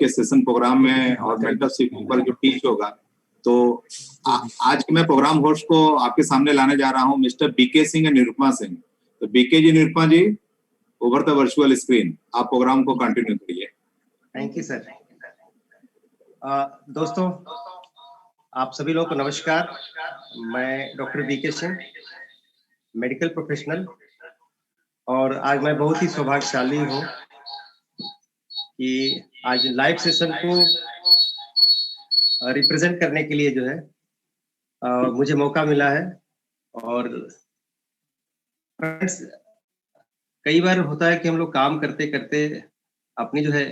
के session programme में और मेंटरशिप पर जो टीच होगा, तो आज के मैं प्रोग्राम होस्ट को आपके सामने लाने जा रहा हूं मिस्टर बीके सिंह और निरुपमा सिंह। तो BK ji, Nirupama ji, over the virtual screen, आप प्रोग्राम को कंटिन्यू करिए। Thank you sir. दोस्तों, आप सभी लोगों को नमस्कार। मैं doctor BK Singh, medical professional, और आज मैं बहुत ही सौभाग्यशाली हूँ कि आज लाइव सेशन को रिप्रेजेंट करने के लिए जो है मुझे मौका मिला है। और फ्रेंड्स, कई बार होता है कि हम लोग काम करते करते अपनी जो है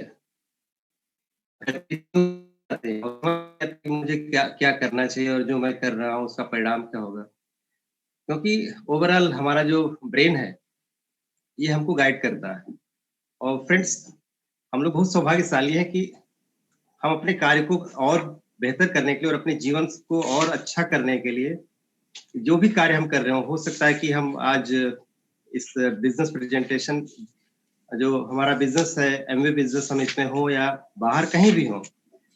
मुझे क्या क्या करना चाहिए और जो मैं कर रहा हूँ उसका परिणाम क्या होगा, क्योंकि ओवरऑल हमारा जो ब्रेन है ये हमको गाइड करता है। और फ्रेंड्स, हम लोग बहुत सौभाग्यशाली हैं कि हम अपने कार्य को और बेहतर करने के लिए और अपने जीवन को और अच्छा करने के लिए जो भी कार्य हम कर रहे हो सकता है कि हम आज इस बिजनेस प्रेजेंटेशन, जो हमारा बिजनेस है, एमवे बिजनेस, हम इसमें हो या बाहर कहीं भी हो,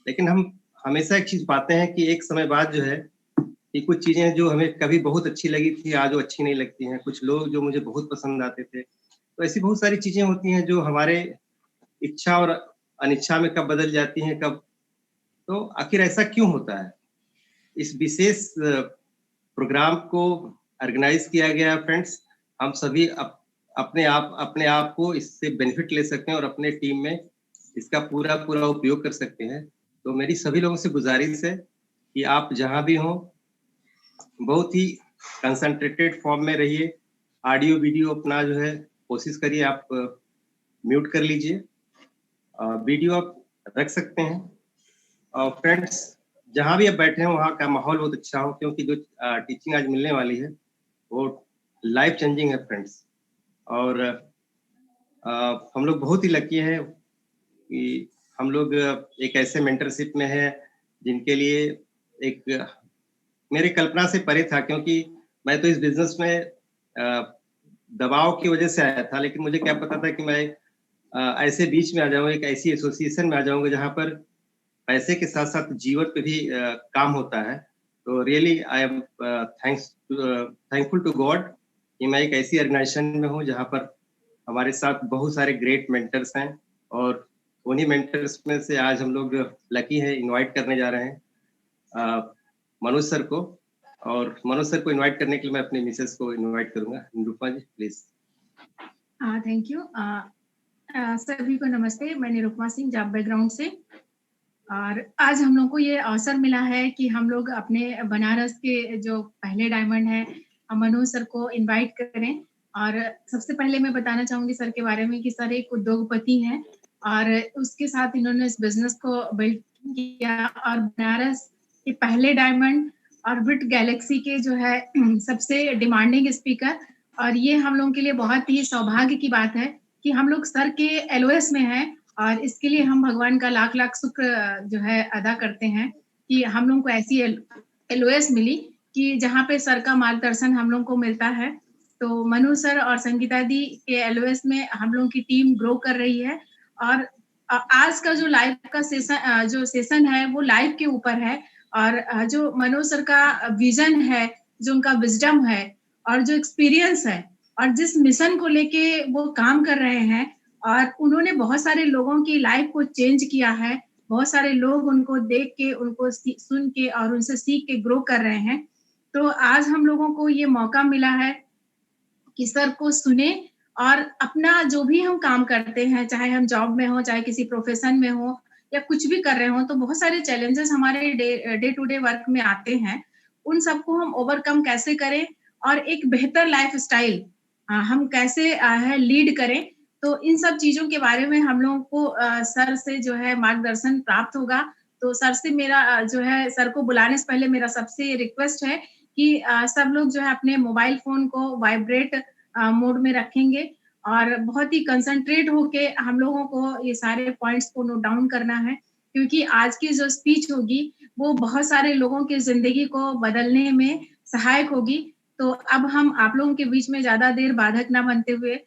लेकिन हम हमेशा एक चीज पाते हैं कि एक समय बाद जो है कि कुछ चीजें जो हमें कभी बहुत अच्छी लगी थी आज वो अच्छी नहीं लगती हैं। कुछ लोग जो मुझे बहुत पसंद आते थे, तो ऐसी बहुत सारी चीजें होती हैं जो हमारे इच्छा और अनिच्छा में कब बदल जाती हैं कब। तो आखिर ऐसा क्यों होता है? इस विशेष प्रोग्राम को ऑर्गेनाइज किया गया फ्रेंड्स। हम सभी अपने आप को इससे बेनिफिट ले सकते हैं और अपने टीम में इसका पूरा उपयोग कर सकते हैं। तो मेरी सभी लोगों से गुजारिश है कि आप जहां भी हों बहुत ही कंसंट्रेटेड फॉर्म में रहिए। ऑडियो वीडियो अपना जो है कोशिश करिए आप म्यूट कर लीजिए, वीडियो आप रख सकते हैं। और फ्रेंड्स, जहां भी आप बैठे हैं वहाँ का माहौल बहुत अच्छा हो, क्योंकि जो टीचिंग आज मिलने वाली है वो लाइफ चेंजिंग है फ्रेंड्स। और हम लोग बहुत ही लकी हैं कि हम लोग एक ऐसे मेंटरशिप में हैं जिनके लिए एक मेरे कल्पना से परे था, क्योंकि मैं तो इस बिजनेस में दबाव की वजह से आया था, लेकिन मुझे क्या पता था कि मैं ऐसे बीच में आ जाऊंगा, एक ऐसी एसोसिएशन में आ जाऊंगा जहां पर पैसे के साथ साथ जीवन पे भी काम होता है। तो really I am thankful to God कि मैं एक ऐसी ऑर्गेनाइजेशन में हूँ जहाँ पर हमारे साथ बहुत सारे ग्रेट मेंटर्स हैं। और उन्हीं मेंटर्स में से आज हम लोग लकी है इनवाइट करने जा रहे हैं मनोज सर को। और मनोज सर को इनवाइट करने के लिए मैं अपने मिसेस को इनवाइट करूंगा। निरूपमा जी प्लीज। Thank you. सभी को नमस्ते। मैं निरूपमा सिंह, जॉब बैकग्राउंड से, और आज हम लोग को ये अवसर मिला है कि हम लोग अपने बनारस के जो पहले डायमंड है मनोज सर को इनवाइट करें। और सबसे पहले मैं बताना चाहूंगी सर के बारे में कि सर एक उद्योगपति हैं और उसके साथ इन्होंने इस बिजनेस को बिल्ड किया और बनारस के पहले डायमंड, ऑर्बिट गैलेक्सी के जो है सबसे डिमांडिंग स्पीकर। और ये हम लोगों के लिए बहुत ही सौभाग्य की बात है कि हम लोग सर के एलओएस में हैं, और इसके लिए हम भगवान का लाख लाख शुक्र जो है अदा करते हैं कि हम लोगों को ऐसी एलओएस मिली कि जहाँ पे सर का मार्गदर्शन हम लोगों को मिलता है। तो मनु सर और संगीता दी के एलओएस में हम लोगों की टीम ग्रो कर रही है। और आज का जो लाइव का सेशन है वो लाइव के ऊपर है। और जो मनोज सर का विजन है, जो उनका विजडम है और जो एक्सपीरियंस है और जिस मिशन को लेके वो काम कर रहे हैं, और उन्होंने बहुत सारे लोगों की लाइफ को चेंज किया है। बहुत सारे लोग उनको देख के, उनको सुन के और उनसे सीख के ग्रो कर रहे हैं। तो आज हम लोगों को ये मौका मिला है कि सर को सुने और अपना जो भी हम काम करते हैं, चाहे हम जॉब में हो, चाहे किसी प्रोफेशन में हो या कुछ भी कर रहे हो, तो बहुत सारे चैलेंजेस हमारे डे टू डे वर्क में आते हैं। उन सबको हम ओवरकम कैसे करें और एक बेहतर लाइफ स्टाइल हम कैसे लीड करें, तो इन सब चीजों के बारे में हम लोगों को सर से जो है मार्गदर्शन प्राप्त होगा। तो सर से मेरा जो है, सर को बुलाने से पहले मेरा सबसे रिक्वेस्ट है कि सब लोग जो है अपने मोबाइल फोन को वाइब्रेट मोड में रखेंगे और बहुत ही कंसंट्रेट होके हम लोगों को ये सारे पॉइंट्स को नोट डाउन करना है, क्योंकि आज की जो स्पीच होगी वो बहुत सारे लोगों की जिंदगी को बदलने में सहायक होगी। तो अब हम आप लोगों के बीच में ज्यादा देर बाधक ना बनते हुए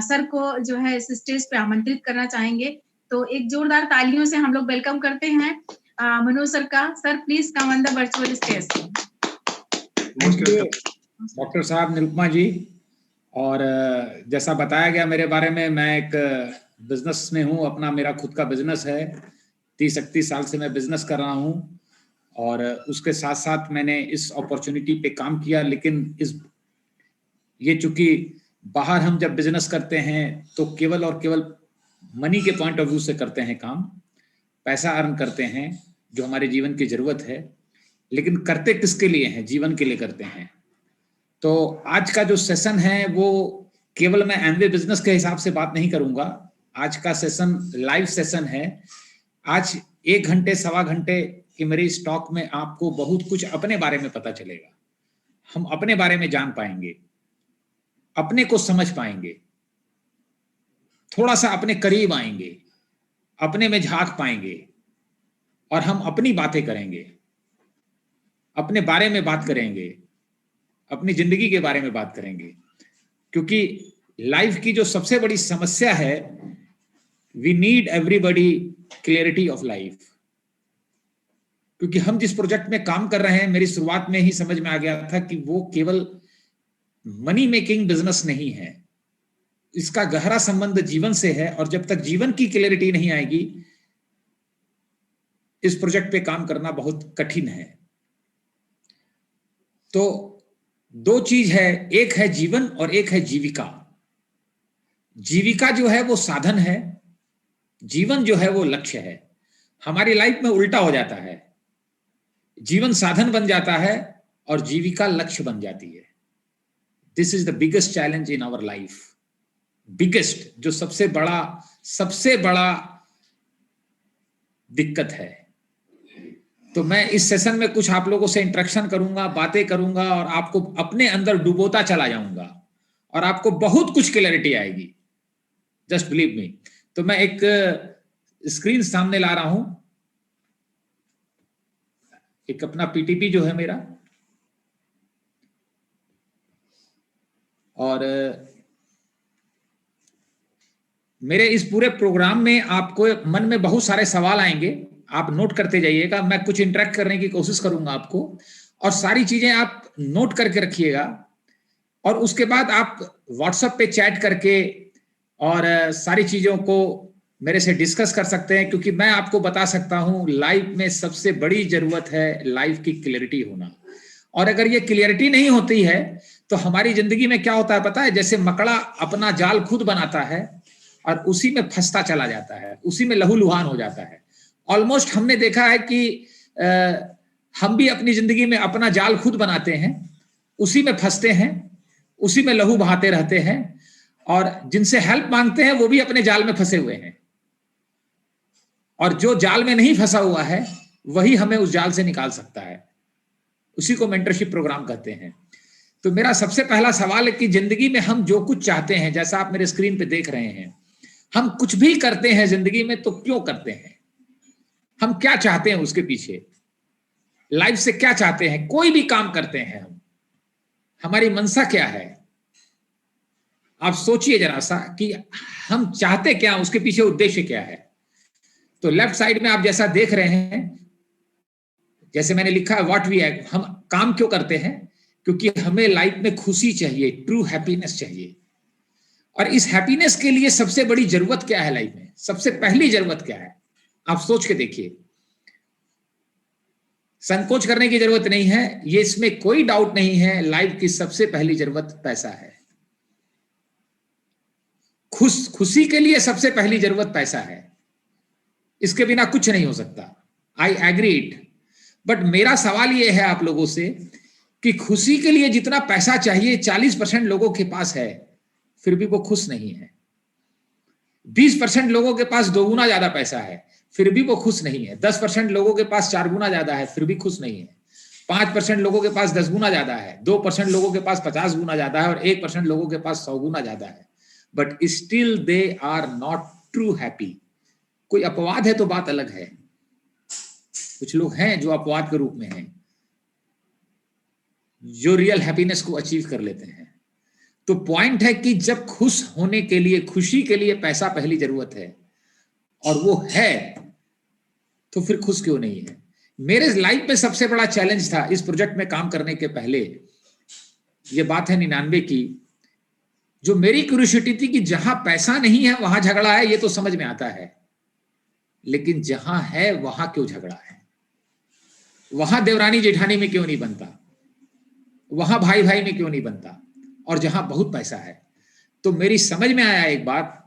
सर को जो है इस स्टेज पे आमंत्रित करना चाहेंगे तो एक जोरदार तालियों से हम लोग वेलकम करते हैं मनोज सर का। Sir please come on the virtual stage. Doctor साहब, निरुपमा जी। और जैसा बताया गया मेरे बारे में, मैं एक बिजनेस में हूँ, अपना मेरा खुद का बिजनेस है। 30-31 साल से मैं बिजनेस कर रहा हूँ और उसके साथ साथ मैंने इस अपॉर्चुनिटी पे काम किया। लेकिन ये चूंकि बाहर हम जब बिजनेस करते हैं तो केवल और केवल मनी के पॉइंट ऑफ व्यू से करते हैं काम, पैसा अर्न करते हैं जो हमारे जीवन की जरूरत है, लेकिन करते किसके लिए हैं? जीवन के लिए करते हैं। तो आज का जो सेशन है वो केवल मैं एमवे बिजनेस के हिसाब से बात नहीं करूंगा। आज का सेशन लाइव सेशन है। आज 1 घंटे सवा घंटे की मेरी इस टॉक में आपको बहुत कुछ अपने बारे में पता चलेगा। हम अपने बारे में जान पाएंगे, अपने को समझ पाएंगे, थोड़ा सा अपने करीब आएंगे, अपने में झांक पाएंगे और हम अपनी बातें करेंगे, अपने बारे में बात करेंगे, अपनी जिंदगी के बारे में बात करेंगे। क्योंकि लाइफ की जो सबसे बड़ी समस्या है, we need everybody clarity of life. क्योंकि हम जिस प्रोजेक्ट में काम कर रहे हैं, मेरी शुरुआत में ही समझ में आ गया था कि वो केवल मनी मेकिंग बिजनेस नहीं है, इसका गहरा संबंध जीवन से है। और जब तक जीवन की क्लियरिटी नहीं आएगी, इस प्रोजेक्ट पे काम करना बहुत कठिन है। तो 2 चीज है, एक है जीवन और एक है जीविका। जीविका जो है वो साधन है, जीवन जो है वो लक्ष्य है। हमारी लाइफ में उल्टा हो जाता है, जीवन साधन बन जाता है और जीविका लक्ष्य बन जाती है। This is the biggest challenge in our life. Biggest, जो सबसे बड़ा दिक्कत है। तो मैं इस सेशन में कुछ आप लोगों से इंटरेक्शन करूंगा, बातें करूंगा और आपको अपने अंदर डुबोता चला जाऊंगा और आपको बहुत कुछ क्लैरिटी आएगी, जस्ट बिलीव मी। तो मैं एक स्क्रीन सामने ला रहा हूं, एक अपना पीटीपी जो है मेरा, और मेरे इस पूरे प्रोग्राम में आपको मन में बहुत सारे सवाल आएंगे, आप नोट करते जाइएगा। मैं कुछ इंटरेक्ट करने की कोशिश करूंगा आपको, और सारी चीजें आप नोट करके रखिएगा। और उसके बाद आप व्हाट्सएप पे चैट करके और सारी चीजों को मेरे से डिस्कस कर सकते हैं। क्योंकि मैं आपको बता सकता हूं, लाइफ में सबसे बड़ी जरूरत है लाइफ की क्लियरिटी होना। और अगर ये क्लियरिटी नहीं होती है तो हमारी जिंदगी में क्या होता है पता है? जैसे मकड़ा अपना जाल खुद बनाता है और उसी में फंसता चला जाता है, उसी में लहूलुहान हो जाता है। ऑलमोस्ट हमने देखा है कि हम भी अपनी जिंदगी में अपना जाल खुद बनाते हैं, उसी में फंसते हैं, उसी में लहू बहाते रहते हैं, और जिनसे हेल्प मांगते हैं वो भी अपने जाल में फंसे हुए हैं। और जो जाल में नहीं फंसा हुआ है वही हमें उस जाल से निकाल सकता है। उसी को मेंटरशिप प्रोग्राम कहते हैं। तो मेरा सबसे पहला सवाल है कि जिंदगी में हम जो कुछ चाहते हैं, जैसा आप मेरे स्क्रीन पे देख रहे हैं, हम कुछ भी करते हैं जिंदगी में तो क्यों करते हैं? हम क्या चाहते हैं उसके पीछे? लाइफ से क्या चाहते हैं? कोई भी काम करते हैं हम, हमारी मंशा क्या है? आप सोचिए जरा सा कि हम चाहते क्या, उसके पीछे उद्देश्य क्या है। तो लेफ्ट साइड में आप जैसा देख रहे हैं, जैसे मैंने लिखा है व्हाट वी एक्ट, हम काम क्यों करते हैं? क्योंकि हमें लाइफ में खुशी चाहिए, ट्रू हैप्पीनेस चाहिए। और इस हैप्पीनेस के लिए सबसे बड़ी जरूरत क्या है लाइफ में? सबसे पहली जरूरत क्या है? आप सोच के देखिए। संकोच करने की जरूरत नहीं है, ये इसमें कोई डाउट नहीं है। लाइफ की सबसे पहली जरूरत पैसा है। खुशी के लिए सबसे पहली जरूरत पैसा है, इसके बिना कुछ नहीं हो सकता। I agree it. बट मेरा सवाल यह है आप लोगों से कि खुशी के लिए जितना पैसा चाहिए 40% लोगों के पास है, फिर भी वो खुश नहीं है। 20% लोगों के पास 2 गुना ज्यादा पैसा है, फिर भी वो खुश नहीं है। 10% लोगों के पास 4 गुना ज्यादा है, फिर भी खुश नहीं है। 5% लोगों के पास 10 गुना ज्यादा है, 2% लोगों के पास 50 गुना ज्यादा है, और 1% लोगों के पास 100 गुना ज्यादा है। But still they are not true happy. कोई अपवाद है तो बात अलग है, कुछ लोग हैं जो अपवाद के रूप में हैं, जो रियल हैप्पीनेस को अचीव कर लेते हैं। तो पॉइंट है कि जब खुश होने के लिए, खुशी के लिए पैसा पहली जरूरत है, और वो है, तो फिर खुश क्यों नहीं है? मेरे लाइफ में सबसे बड़ा चैलेंज था इस प्रोजेक्ट में काम करने के पहले, ये बात है 99 की, जो मेरी क्यूरियोसिटी थी कि जहां पैसा नहीं है वहां झगड़ा है, ये तो समझ में आता है, लेकिन जहां है वहां क्यों झगड़ा है? वहां देवरानी जेठानी में क्यों नहीं बनता? वहां भाई भाई में क्यों नहीं बनता? और जहां बहुत पैसा है। तो मेरी समझ में आया एक बात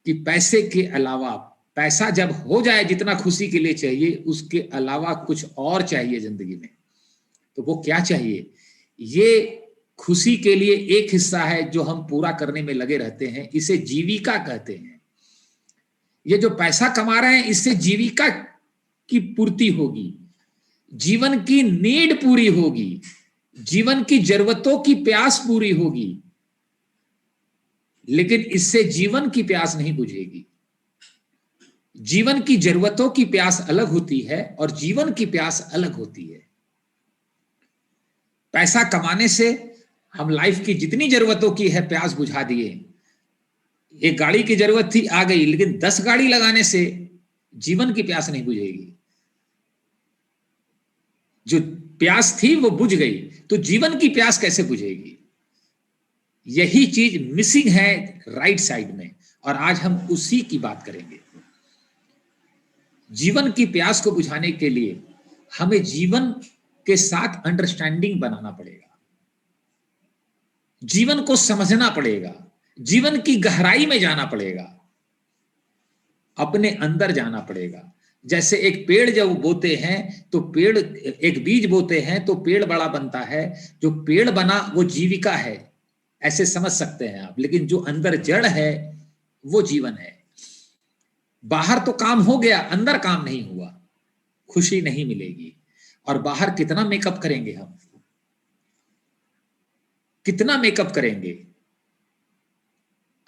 कि पैसे के अलावा, पैसा जब हो जाए जितना खुशी के लिए चाहिए, उसके अलावा कुछ और चाहिए जिंदगी में। तो वो क्या चाहिए? ये खुशी के लिए एक हिस्सा है जो हम पूरा करने में लगे रहते हैं, इसे जीविका कहते हैं। ये जो पैसा कमा रहे हैं, इससे जीविका की पूर्ति होगी, जीवन की नीड पूरी होगी, जीवन की जरूरतों की प्यास पूरी होगी, लेकिन इससे जीवन की प्यास नहीं बुझेगी। जीवन की जरूरतों की प्यास अलग होती है और जीवन की प्यास अलग होती है। पैसा कमाने से हम लाइफ की जितनी जरूरतों की है प्यास बुझा दिए। एक गाड़ी की जरूरत थी, आ गई, लेकिन 10 गाड़ी लगाने से जीवन की प्यास नहीं बुझेगी। जो प्यास थी वो बुझ गई, तो जीवन की प्यास कैसे बुझेगी? यही चीज मिसिंग है राइट साइड में, और आज हम उसी की बात करेंगे। जीवन की प्यास को बुझाने के लिए हमें जीवन के साथ अंडरस्टैंडिंग बनाना पड़ेगा, जीवन को समझना पड़ेगा, जीवन की गहराई में जाना पड़ेगा, अपने अंदर जाना पड़ेगा। जैसे एक पेड़ जब बोते हैं तो पेड़, एक बीज बोते हैं तो पेड़ बड़ा बनता है, जो पेड़ बना वो जीविका है, ऐसे समझ सकते हैं आप। लेकिन जो अंदर जड़ है वो जीवन है। बाहर तो काम हो गया, अंदर काम नहीं हुआ, खुशी नहीं मिलेगी। और बाहर कितना मेकअप करेंगे हम, कितना मेकअप करेंगे?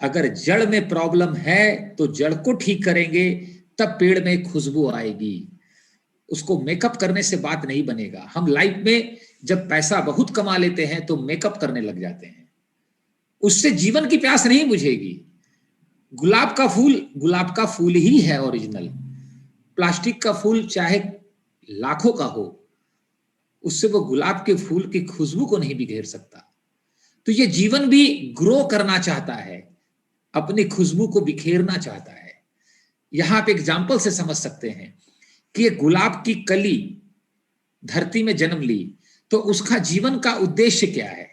अगर जड़ में प्रॉब्लम है तो जड़ को ठीक करेंगे, तब पेड़ में खुशबू आएगी। उसको मेकअप करने से बात नहीं बनेगा। हम लाइफ में जब पैसा बहुत कमा लेते हैं तो मेकअप करने लग जाते हैं, उससे जीवन की प्यास नहीं बुझेगी। गुलाब का फूल ही है ओरिजिनल। प्लास्टिक का फूल चाहे लाखों का हो, उससे वो गुलाब के फूल की खुशबू को नहीं बिखेर सकता। तो ये जीवन भी ग्रो करना चाहता है, अपनी खुशबू को बिखेरना चाहता है। यहां आप एग्जाम्पल से समझ सकते हैं कि ये गुलाब की कली धरती में जन्म ली, तो उसका जीवन का उद्देश्य क्या है?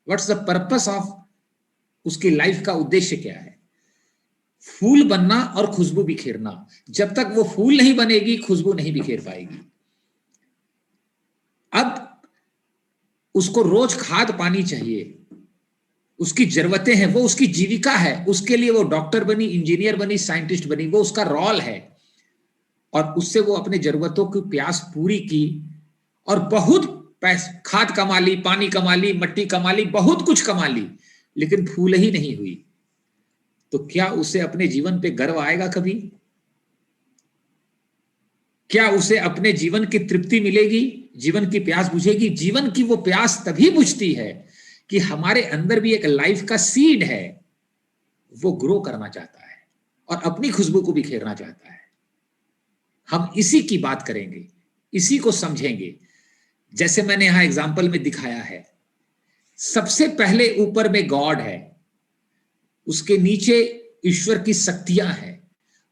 व्हाट्स द पर्पस ऑफ उसकी लाइफ का उद्देश्य क्या है? फूल बनना और खुशबू बिखेरना। जब तक वो फूल नहीं बनेगी, खुशबू नहीं बिखेर पाएगी। अब उसको रोज खाद पानी चाहिए, उसकी जरूरतें हैं, वो उसकी जीविका है। उसके लिए वो डॉक्टर बनी, इंजीनियर बनी, साइंटिस्ट बनी, वो उसका रोल है। और उससे वो अपने जरूरतों की प्यास पूरी की और बहुत खाद कमा ली, पानी कमा ली, मट्टी कमा ली, बहुत कुछ कमा ली, लेकिन फूल ही नहीं हुई। तो क्या उसे अपने जीवन पे गर्व आएगा कभी? क्या उसे अपने जीवन की तृप्ति मिलेगी? जीवन की प्यास बुझेगी? जीवन की वो प्यास तभी बुझती है कि हमारे अंदर भी एक लाइफ का सीड है, वो ग्रो करना चाहता है और अपनी खुशबू को बिखेरना चाहता है। हम इसी की बात करेंगे, इसी को समझेंगे। जैसे मैंने यहां एग्जाम्पल में दिखाया है, सबसे पहले ऊपर में गॉड है, उसके नीचे ईश्वर की शक्तियां हैं,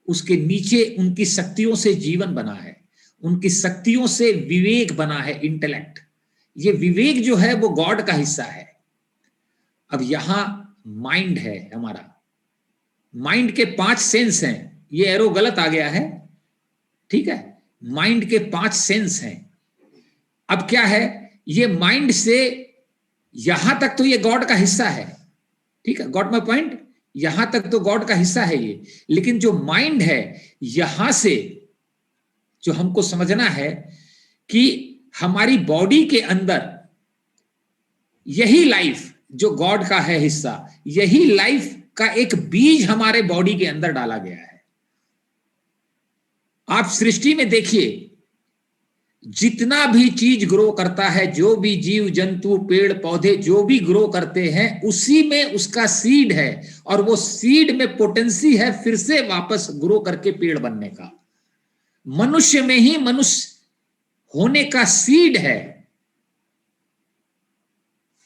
उसके नीचे उनकी शक्तियों से जीवन बना है, उनकी शक्तियों से विवेक बना है, इंटेलेक्ट। ये विवेक जो है वो गॉड का हिस्सा है। अब यहां माइंड है हमारा, माइंड के 5 सेंस हैं। ये एरो गलत आ गया है, ठीक है? माइंड के 5 सेंस हैं। अब क्या है, ये माइंड से यहां तक तो ये गॉड का हिस्सा है, ठीक है? Got my point? यहां तक तो गॉड का हिस्सा है ये, लेकिन जो माइंड है, यहां से जो हमको समझना है कि हमारी बॉडी के अंदर यही लाइफ जो गॉड का है हिस्सा, यही लाइफ का एक बीज हमारे बॉडी के अंदर डाला गया है। आप सृष्टि में देखिए, जितना भी चीज ग्रो करता है, जो भी जीव जंतु पेड़ पौधे जो भी ग्रो करते हैं, उसी में उसका सीड है, और वो सीड में पोटेंसी है फिर से वापस ग्रो करके पेड़ बनने का। मनुष्य में ही मनुष्य होने का सीड है।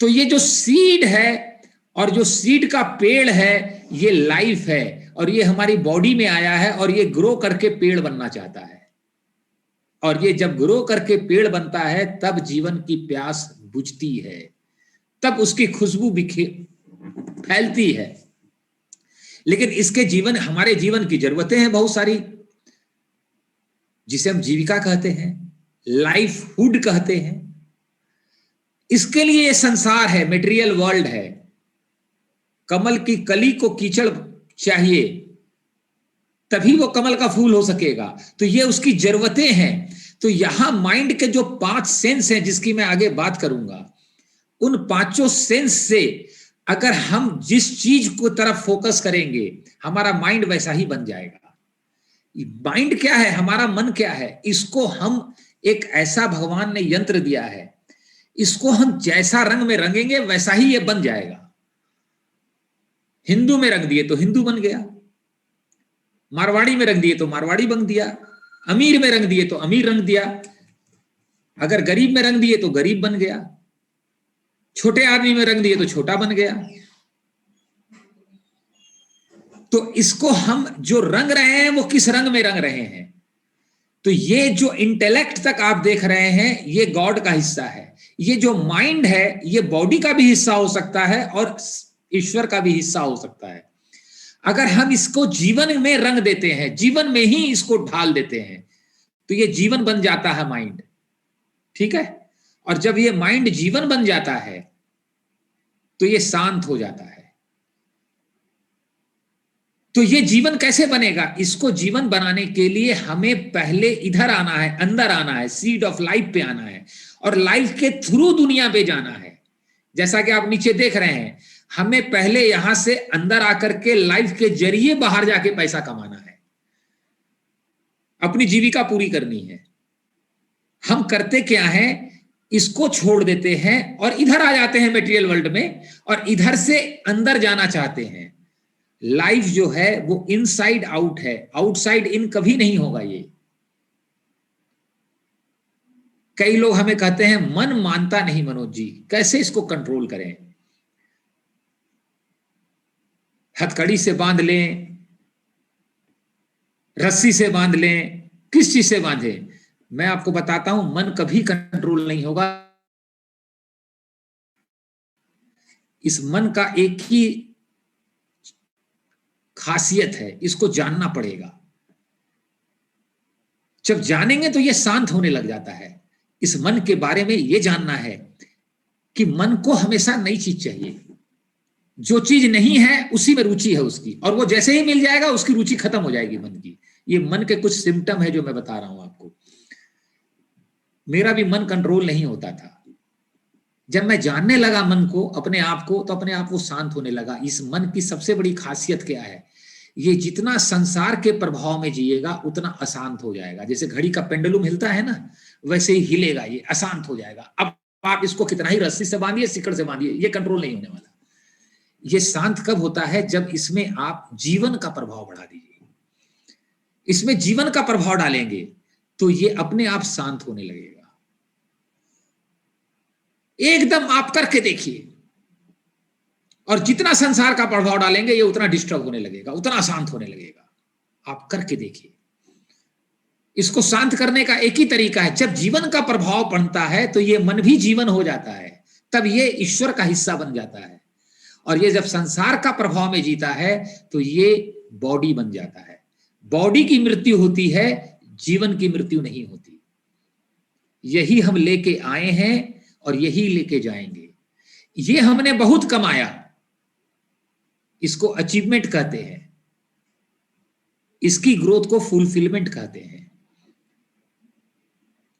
तो ये जो सीड है और जो सीड का पेड़ है, ये लाइफ है, और ये हमारी बॉडी में आया है, और ये ग्रो करके पेड़ बनना चाहता है। और ये जब ग्रो करके पेड़ बनता है तब जीवन की प्यास बुझती है, तब उसकी खुशबू फैलती है। लेकिन इसके जीवन, हमारे जीवन की जरूरतें हैं बहुत सारी, जिसे हम जीविका कहते हैं, लाइफहुड कहते हैं। इसके लिए ये संसार है, मटेरियल वर्ल्ड है। कमल की कली को कीचड़ चाहिए, तभी वो कमल का फूल हो सकेगा। तो ये उसकी जरूरतें हैं। तो यहां माइंड के जो 5 सेंस हैं, जिसकी मैं आगे बात करूंगा, उन 5 सेंस से अगर हम जिस चीज को तरफ फोकस करेंगे, हमारा माइंड वैसा ही बन जाएगा। माइंड क्या है, हमारा मन क्या है, इसको हम एक ऐसा भगवान ने यंत्र दिया है, इसको हम जैसा रंग में रंगेंगे वैसा ही ये बन जाएगा। हिंदू में रंग दिए तो हिंदू बन गया, मारवाड़ी में रंग दिए तो मारवाड़ी बन दिया, अमीर में रंग दिए तो अमीर रंग दिया, अगर गरीब में रंग दिए तो गरीब बन गया, छोटे आदमी में रंग दिए तो छोटा बन गया। तो इसको हम जो रंग रहे हैं वो किस रंग में रंग रहे हैं। तो ये जो इंटेलेक्ट तक आप देख रहे हैं, ये गॉड का हिस्सा है। ये जो माइंड है, ये बॉडी का भी हिस्सा हो सकता है और ईश्वर का भी हिस्सा हो सकता है। अगर हम इसको जीवन में रंग देते हैं, जीवन में ही इसको ढाल देते हैं, तो ये जीवन बन जाता है माइंड। ठीक है। और जब ये माइंड जीवन बन जाता है तो ये शांत हो जाता है। तो ये जीवन कैसे बनेगा, इसको जीवन बनाने के लिए हमें पहले इधर आना है, अंदर आना है, सीड ऑफ लाइफ पे आना है, और लाइफ के थ्रू दुनिया पे जाना है। जैसा कि आप नीचे देख रहे हैं, हमें पहले यहां से अंदर आकर के लाइफ के जरिए बाहर जाके पैसा कमाना है, अपनी जीविका पूरी करनी है। हम करते क्या है, इसको छोड़ देते हैं और इधर आ जाते हैं मटेरियल वर्ल्ड में, और इधर से अंदर जाना चाहते हैं। लाइफ जो है वो इनसाइड आउट है, आउटसाइड इन कभी नहीं होगा। ये कई लोग हमें कहते हैं मन मानता नहीं मनोज जी, कैसे इसको कंट्रोल करें, हथकड़ी से बांध लें, रस्सी से बांध लें, किस चीज से बांधे। मैं आपको बताता हूं, मन कभी कंट्रोल नहीं होगा। इस मन का एक ही खासियत है, इसको जानना पड़ेगा। जब जानेंगे तो यह शांत होने लग जाता है। इस मन के बारे में यह जानना है कि मन को हमेशा नई चीज चाहिए, जो चीज नहीं है उसी में रुचि है उसकी, और वो जैसे ही मिल जाएगा उसकी रुचि खत्म हो जाएगी मन की। ये मन के कुछ सिम्टम है जो मैं बता रहा हूं आपको। मेरा भी मन कंट्रोल नहीं होता था। जब मैं जानने लगा मन को, अपने आप को, तो अपने आप वो शांत होने लगा। इस मन की सबसे बड़ी खासियत क्या है, ये जितना संसार के प्रभाव में जिएगा उतना अशांत हो जाएगा। जैसे घड़ी का पेंडुलम हिलता है ना, वैसे ही हिलेगा, ये अशांत हो जाएगा। अब आप इसको कितना ही रस्सी से बांधिए, सिकड़ से बांधिए, ये कंट्रोल नहीं होने वाला। ये शांत कब होता है, जब इसमें आप जीवन का प्रभाव बढ़ा दीजिए, इसमें जीवन का प्रभाव डालेंगे तो ये अपने आप शांत होने लगेगा। एकदम आप करके देखिए, और जितना संसार का प्रभाव डालेंगे ये उतना डिस्टर्ब होने लगेगा, उतना शांत होने लगेगा। आप करके देखिए। इसको शांत करने का एक ही तरीका है, जब जीवन का प्रभाव पड़ता है तो ये मन भी जीवन हो जाता है, तब ये ईश्वर का हिस्सा बन जाता है। और ये जब संसार का प्रभाव में जीता है तो ये बॉडी बन जाता है। बॉडी की मृत्यु होती है, जीवन की मृत्यु नहीं होती। यही हम लेके आए हैं और यही लेके जाएंगे। ये हमने बहुत कमाया, इसको अचीवमेंट कहते हैं, इसकी ग्रोथ को फुलफिलमेंट कहते हैं।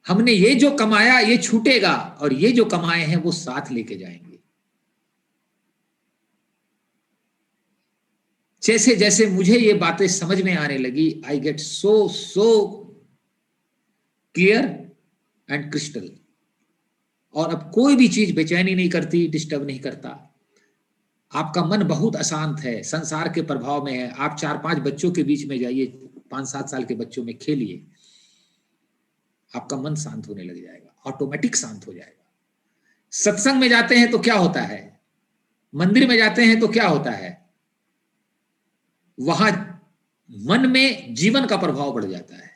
हमने ये जो कमाया ये छूटेगा, और ये जो कमाए हैं वो साथ लेके जाएंगे। जैसे जैसे मुझे ये बातें समझ में आने लगी, I get so clear and crystal. और अब कोई भी चीज बेचैनी नहीं करती, डिस्टर्ब नहीं करता। आपका मन बहुत अशांत है, संसार के प्रभाव में है। आप 4-5 बच्चों के बीच में जाइए, 5-7 साल के बच्चों में खेलिए, आपका मन शांत होने लग जाएगा, ऑटोमेटिक शांत हो जाएगा। सत्संग में जाते हैं तो क्या होता है, मंदिर में जाते हैं तो क्या होता है, वहां मन में जीवन का प्रभाव बढ़ जाता है,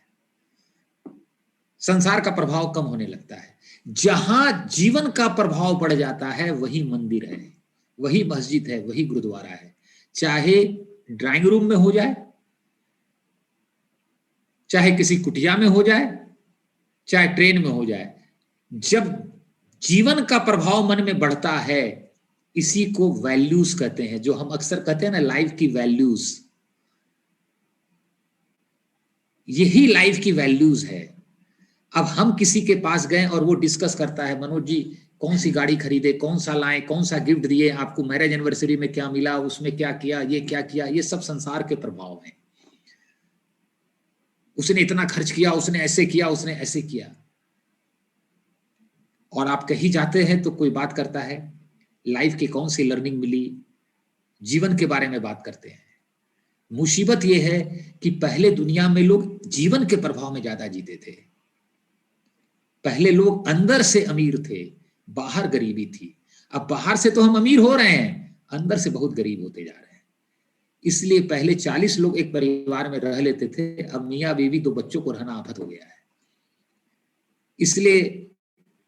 संसार का प्रभाव कम होने लगता है। जहां जीवन का प्रभाव बढ़ जाता है वही मंदिर है, वही मस्जिद है, वही गुरुद्वारा है। चाहे ड्राइंग रूम में हो जाए, चाहे किसी कुटिया में हो जाए, चाहे ट्रेन में हो जाए, जब जीवन का प्रभाव मन में बढ़ता है, इसी को वैल्यूज कहते हैं, जो हम अक्सर कहते हैं ना, लाइफ की वैल्यूज। यही लाइफ की वैल्यूज है। अब हम किसी के पास गए और वो डिस्कस करता है, मनोज जी कौन सी गाड़ी खरीदे, कौन सा लाए, कौन सा गिफ्ट दिए, आपको मैरिज एनिवर्सरी में क्या मिला, उसमें क्या किया, ये क्या किया, ये सब संसार के प्रभाव हैं। उसने इतना खर्च किया, उसने ऐसे किया, उसने ऐसे किया। और आप कहीं जाते हैं तो कोई बात करता है, लाइफ की कौन सी लर्निंग मिली, जीवन के बारे में बात करते हैं। मुसीबत यह है कि पहले दुनिया में लोग जीवन के प्रभाव में ज्यादा जीते थे। पहले लोग अंदर से अमीर थे, बाहर गरीबी थी। अब बाहर से तो हम अमीर हो रहे हैं, अंदर से बहुत गरीब होते जा रहे हैं। इसलिए पहले 40 लोग एक परिवार में रह लेते थे, अब मियाँ बीवी 2 बच्चों को रहना आफत हो गया है। इसलिए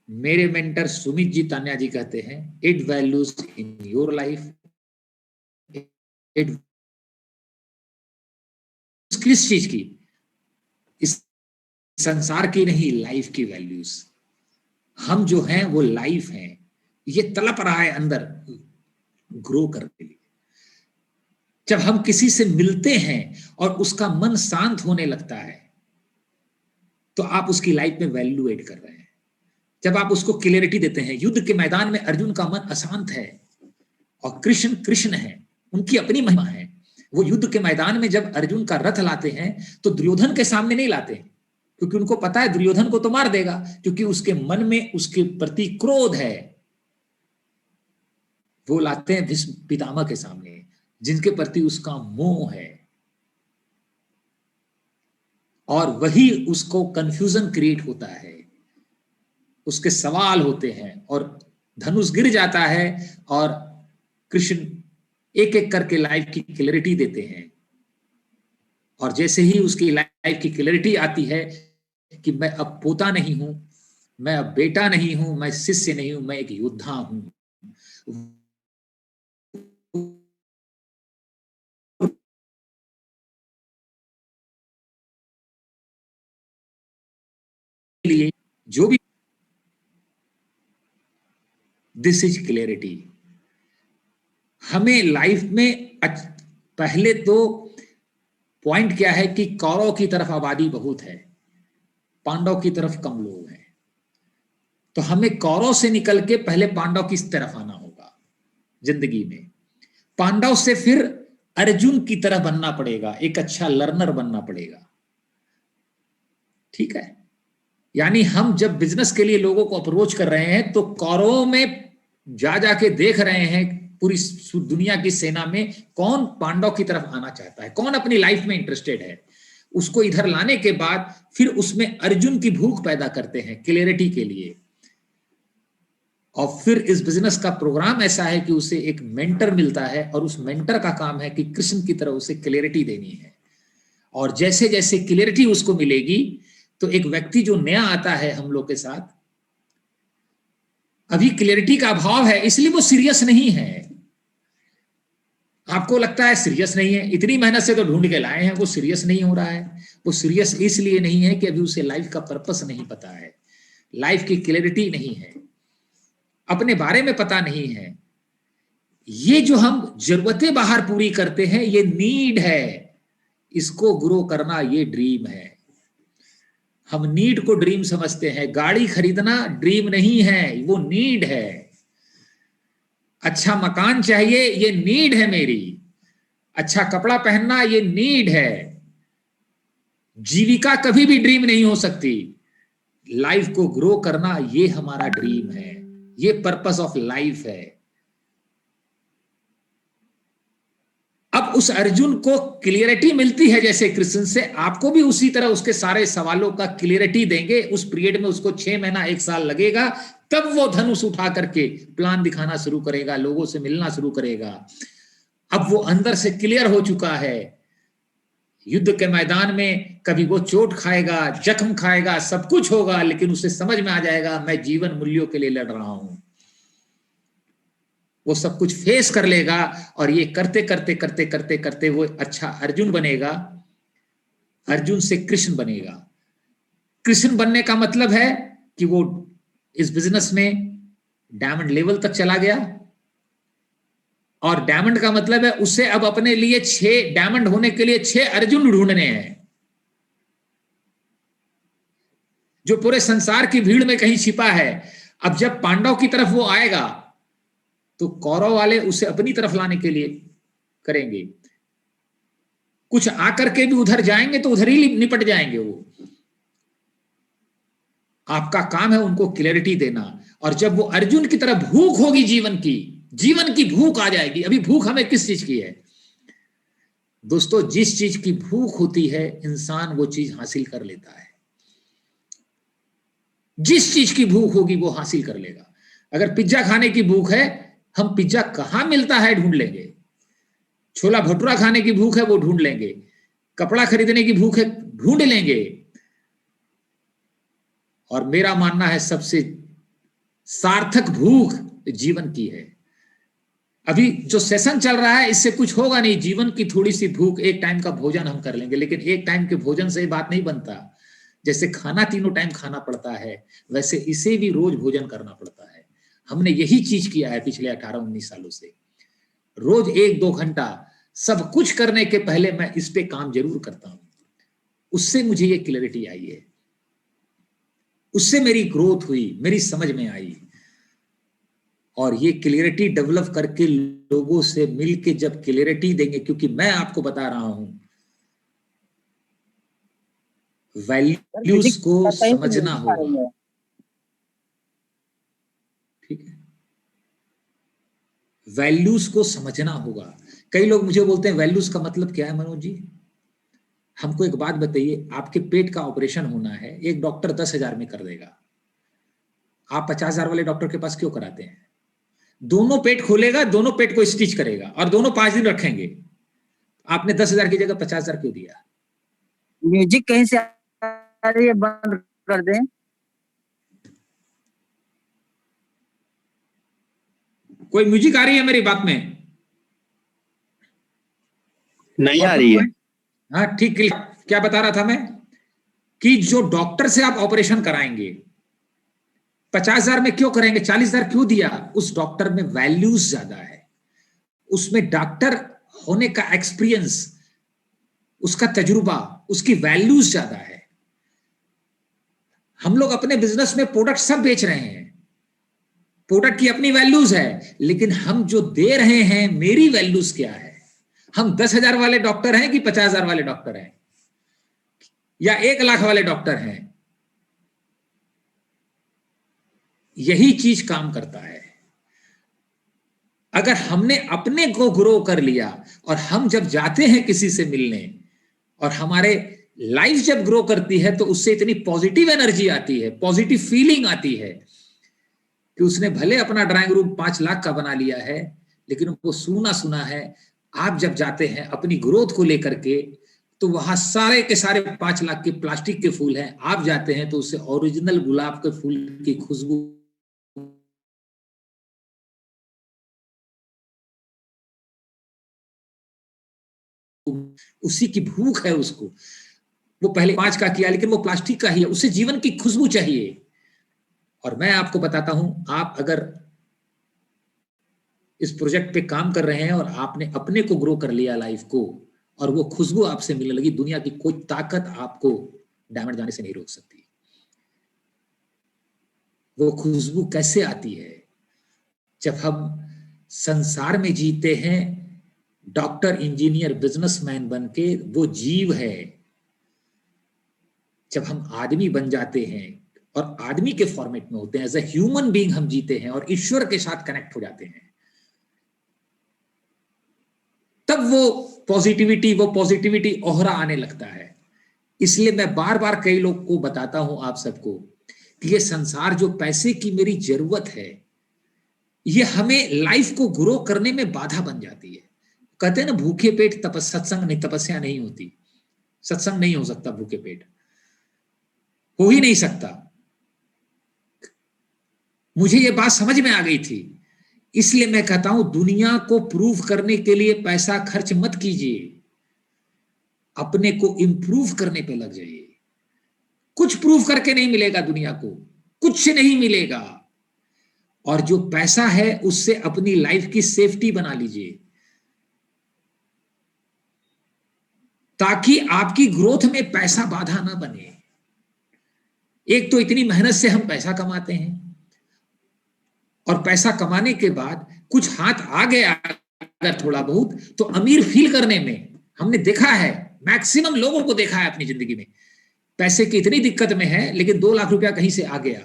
मेरे मेंटर सुमित जी तान्या जी कहते हैं, it values in your life, it किस चीज की, इस संसार की नहीं, लाइफ की वैल्यूज। हम जो हैं वो लाइफ हैं, ये तड़प रहा है अंदर ग्रो करने के लिए। जब हम किसी से मिलते हैं और उसका मन शांत होने लगता है, तो आप उसकी लाइफ में वैल्यू ऐड कर रहे हैं। जब आप उसको क्लियरिटी देते हैं, युद्ध के मैदान में अर्जुन का मन अशांत है और कृष्ण कृष्ण है, उनकी अपनी महिमा है। वो युद्ध के मैदान में जब अर्जुन का रथ लाते हैं तो दुर्योधन के सामने नहीं लाते, क्योंकि उनको पता है दुर्योधन को तो मार देगा, क्योंकि उसके मन में उसके प्रति क्रोध है। वो लाते हैं भीष्म पितामह के सामने, जिनके प्रति उसका मोह है, और वही उसको कंफ्यूजन क्रिएट होता है, उसके सवाल होते हैं और धनुष गिर जाता है। और कृष्ण एक एक करके लाइफ की क्लैरिटी देते हैं। और जैसे ही उसकी लाइफ की क्लैरिटी आती है कि मैं अब पोता नहीं हूं, मैं अब बेटा नहीं हूं, मैं शिष्य नहीं हूं, मैं एक योद्धा हूं, लिए जो भी, दिस इज क्लैरिटी। हमें लाइफ में पहले तो पॉइंट क्या है कि कौरव की तरफ आबादी बहुत है, पांडव की तरफ कम लोग हैं। तो हमें कौरव से निकल के पहले पांडव की तरफ आना होगा जिंदगी में। पांडव से फिर अर्जुन की तरह बनना पड़ेगा, एक अच्छा लर्नर बनना पड़ेगा। ठीक है, यानी हम जब बिजनेस के लिए लोगों को अप्रोच कर रहे हैं तो कौरवों में जा जाके देख रहे हैं पूरी दुनिया की सेना में कौन पांडव की तरफ आना चाहता है, कौन अपनी लाइफ में इंटरेस्टेड है। उसको इधर लाने के बाद फिर उसमें अर्जुन की भूख पैदा करते हैं क्लैरिटी के लिए। और फिर इस बिजनेस का प्रोग्राम ऐसा है कि उसे एक मेंटर मिलता है, और उस मेंटर का काम है कि कृष्ण की तरह उसे क्लैरिटी देनी है। और जैसे जैसे क्लैरिटी उसको मिलेगी तो एक व्यक्ति जो नया आता है हम लोग के साथ, अभी क्लैरिटी का अभाव है, इसलिए वो सीरियस नहीं है। आपको लगता है सीरियस नहीं है, इतनी मेहनत से तो ढूंढ के लाए हैं, वो सीरियस नहीं हो रहा है। वो सीरियस इसलिए नहीं है कि अभी उसे लाइफ का पर्पस नहीं पता है, लाइफ की क्लैरिटी नहीं है, अपने बारे में पता नहीं है। ये जो हम जरूरतें बाहर पूरी करते हैं ये नीड है, इसको ग्रो करना ये ड्रीम है। हम नीड को ड्रीम समझते हैं, गाड़ी खरीदना ड्रीम नहीं है, वो नीड है। अच्छा मकान चाहिए, ये नीड है मेरी। अच्छा कपड़ा पहनना ये नीड है। जीविका कभी भी ड्रीम नहीं हो सकती, लाइफ को ग्रो करना, ये हमारा ड्रीम है, ये पर्पस ऑफ लाइफ है। अब उस अर्जुन को क्लियरिटी मिलती है जैसे कृष्ण से, आपको भी उसी तरह उसके सारे सवालों का क्लियरिटी देंगे। उस पीरियड में उसको 6 महीना 1 साल लगेगा, तब वो धनुष उठा करके प्लान दिखाना शुरू करेगा, लोगों से मिलना शुरू करेगा। अब वो अंदर से क्लियर हो चुका है। युद्ध के मैदान में कभी वो चोट खाएगा, जख्म खाएगा, सब कुछ होगा, लेकिन उसे समझ में आ जाएगा मैं जीवन मूल्यों के लिए लड़ रहा हूं। वो सब कुछ फेस कर लेगा और ये करते करते करते करते करते वो अच्छा अर्जुन बनेगा। अर्जुन से कृष्ण बनेगा। कृष्ण बनने का मतलब है कि वो इस बिजनेस में डायमंड लेवल तक चला गया, और डायमंड का मतलब है उसे अब अपने लिए 6 डायमंड होने के लिए 6 अर्जुन ढूंढने हैं, जो पूरे संसार की भीड़ में कहीं छिपा है। अब जब पांडव की तरफ वो आएगा तो कौरव वाले उसे अपनी तरफ लाने के लिए करेंगे। कुछ आकर के भी उधर जाएंगे तो उधर ही निपट जाएंगे वो। आपका काम है उनको क्लैरिटी देना। और जब वो अर्जुन की तरफ भूख होगी, जीवन की भूख आ जाएगी। अभी भूख हमें किस चीज की है दोस्तों? जिस चीज की भूख होती है इंसान वो चीज हासिल कर लेता है। जिस चीज की भूख होगी वो हासिल कर लेगा। अगर पिज्जा खाने की भूख है, हम पिज्जा कहां मिलता है ढूंढ लेंगे। छोला भटूरा खाने की भूख है वो ढूंढ लेंगे। कपड़ा खरीदने की भूख है ढूंढ लेंगे। और मेरा मानना है सबसे सार्थक भूख जीवन की है। अभी जो सेशन चल रहा है इससे कुछ होगा नहीं। जीवन की थोड़ी सी भूख, एक टाइम का भोजन हम कर लेंगे, लेकिन एक टाइम के भोजन से बात नहीं बनता। जैसे खाना 3 टाइम खाना पड़ता है, वैसे इसे भी रोज भोजन करना पड़ता है। हमने यही चीज किया है पिछले 18-19 सालों से। रोज 1-2 घंटा सब कुछ करने के पहले मैं इस पे काम जरूर करता हूं। उससे मुझे ये क्लैरिटी आई है, उससे मेरी ग्रोथ हुई, मेरी समझ में आई। और ये क्लैरिटी डेवलप करके लोगों से मिलके जब क्लैरिटी देंगे, क्योंकि मैं आपको बता रहा हूं वैल्यूज को समझना होगा। ठीक है, वैल्यूज को समझना होगा। कई लोग मुझे बोलते हैं वैल्यूज का मतलब क्या है मनोज जी? हमको एक बात बताइए, आपके पेट का ऑपरेशन होना है, एक डॉक्टर 10,000 में कर देगा, आप 50,000 वाले डॉक्टर के पास क्यों कराते हैं? दोनों पेट खोलेगा, दोनों पेट को स्टिच करेगा और दोनों 5 दिन रखेंगे। आपने 10,000 की जगह 50,000 क्यों दिया? म्यूजिक कहीं से आ रही है, बंद कर दें। कोई म्यूजिक आ रही है मेरी बात में? नहीं आ रही है। हाँ ठीक। क्या बता रहा था मैं कि जो डॉक्टर से आप ऑपरेशन कराएंगे 50,000 में क्यों करेंगे, 40,000 क्यों दिया? उस डॉक्टर में वैल्यूज ज्यादा है, उसमें डॉक्टर होने का एक्सपीरियंस, उसका तजुर्बा, उसकी वैल्यूज ज्यादा है। हम लोग अपने बिजनेस में प्रोडक्ट सब बेच रहे हैं, प्रोडक्ट की अपनी वैल्यूज है, लेकिन हम जो दे रहे हैं मेरी वैल्यूज क्या है? हम 10,000 वाले डॉक्टर हैं कि 50,000 वाले डॉक्टर हैं या 1 लाख वाले डॉक्टर हैं? यही चीज काम करता है। अगर हमने अपने को ग्रो कर लिया और हम जब जाते हैं किसी से मिलने और हमारे लाइफ जब ग्रो करती है तो उससे इतनी पॉजिटिव एनर्जी आती है, पॉजिटिव फीलिंग आती है कि उसने भले अपना ड्राइंग रूम 5 लाख का बना लिया है, लेकिन वो सुना सुना है। आप जब जाते हैं अपनी ग्रोथ को लेकर के तो वहां सारे के सारे 5 लाख के प्लास्टिक के फूल हैं, आप जाते हैं तो उससे ओरिजिनल गुलाब के फूल की खुशबू उसी की भूख है उसको। वो पहले 5 का किया लेकिन वो प्लास्टिक का ही है, उसे जीवन की खुशबू चाहिए। और मैं आपको बताता हूं, आप अगर इस प्रोजेक्ट पे काम कर रहे हैं और आपने अपने को ग्रो कर लिया लाइफ को, और वो खुशबू आपसे मिलने लगी, दुनिया की कोई ताकत आपको डायमंड जाने से नहीं रोक सकती। वो खुशबू कैसे आती है? जब हम संसार में जीते हैं डॉक्टर, इंजीनियर, बिजनेसमैन बन के, वो जीव है। जब हम आदमी बन जाते हैं, और आदमी के फॉर्मेट में होते हैं, एज ए ह्यूमन बीइंग हम जीते हैं और ईश्वर के साथ कनेक्ट हो जाते हैं, तब वो पॉजिटिविटी ओहरा आने लगता है। इसलिए मैं बार बार कई लोग को बताता हूं आप सबको कि ये संसार, जो पैसे की मेरी जरूरत है, ये हमें लाइफ को ग्रो करने में बाधा बन जाती है। कहते हैं ना, भूखे पेट सत्संग नहीं, तपस्या नहीं होती, सत्संग नहीं हो सकता भूखे पेट, हो ही नहीं सकता। मुझे ये बात समझ में आ गई थी, इसलिए मैं कहता हूं दुनिया को प्रूव करने के लिए पैसा खर्च मत कीजिए, अपने को इंप्रूव करने पे लग जाइए। कुछ प्रूव करके नहीं मिलेगा दुनिया को, कुछ नहीं मिलेगा। और जो पैसा है उससे अपनी लाइफ की सेफ्टी बना लीजिए, ताकि आपकी ग्रोथ में पैसा बाधा ना बने। एक तो इतनी मेहनत से हम पैसा कमाते हैं, और पैसा कमाने के बाद कुछ हाथ आ गया अगर थोड़ा बहुत, तो अमीर फील करने में हमने देखा है, मैक्सिमम लोगों को देखा है अपनी जिंदगी में, पैसे की इतनी दिक्कत में है लेकिन 2 लाख रुपया कहीं से आ गया,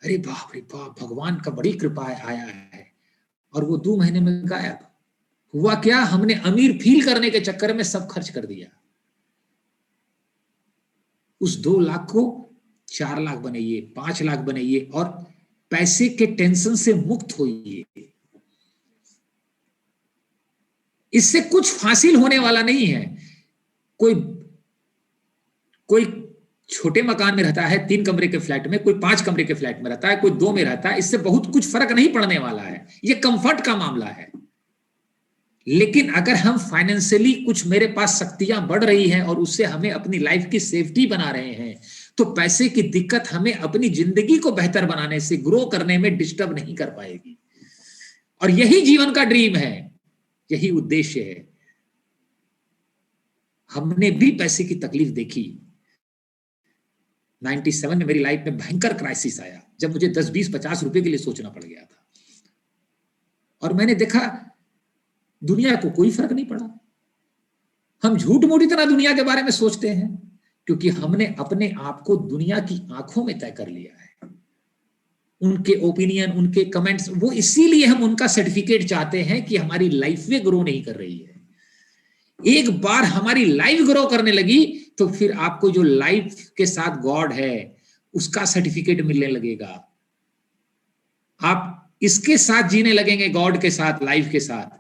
अरे बाप रे बाप, भगवान का बड़ी कृपा आया है, और वो 2 महीने में गायब। हुआ क्या, हमने अमीर फील करने के चक्कर में सब खर्च कर दिया। उस 2 लाख को 4 लाख बनाइए, 5 लाख बनाइए, और पैसे के टेंशन से मुक्त होइए। इससे कुछ हासिल होने वाला नहीं है। कोई छोटे मकान में रहता है, 3 कमरे के फ्लैट में, कोई 5 कमरे के फ्लैट में रहता है, कोई 2 में रहता है, इससे बहुत कुछ फर्क नहीं पड़ने वाला है। ये कंफर्ट का मामला है। लेकिन अगर हम फाइनेंशियली कुछ, मेरे पास शक्तियां बढ़ रही हैं और उससे हमें अपनी लाइफ की सेफ्टी बना रहे हैं, तो पैसे की दिक्कत हमें अपनी जिंदगी को बेहतर बनाने से, ग्रो करने में डिस्टर्ब नहीं कर पाएगी। और यही जीवन का ड्रीम है, यही उद्देश्य है। हमने भी पैसे की तकलीफ देखी। 97 में मेरी लाइफ में भयंकर क्राइसिस आया, जब मुझे 10, 20, 50 रुपए के लिए सोचना पड़ गया था, और मैंने देखा दुनिया को कोई फर्क नहीं पड़ा। हम झूठ मूठ इतना दुनिया के बारे में सोचते हैं, क्योंकि हमने अपने आप को दुनिया की आंखों में तय कर लिया है। उनके ओपिनियन, उनके कमेंट्स, वो इसीलिए हम उनका सर्टिफिकेट चाहते हैं कि हमारी लाइफ में ग्रो नहीं कर रही है। एक बार हमारी लाइफ ग्रो करने लगी तो फिर आपको जो लाइफ के साथ गॉड है उसका सर्टिफिकेट मिलने लगेगा। आप इसके साथ जीने लगेंगे, गॉड के साथ, लाइफ के साथ।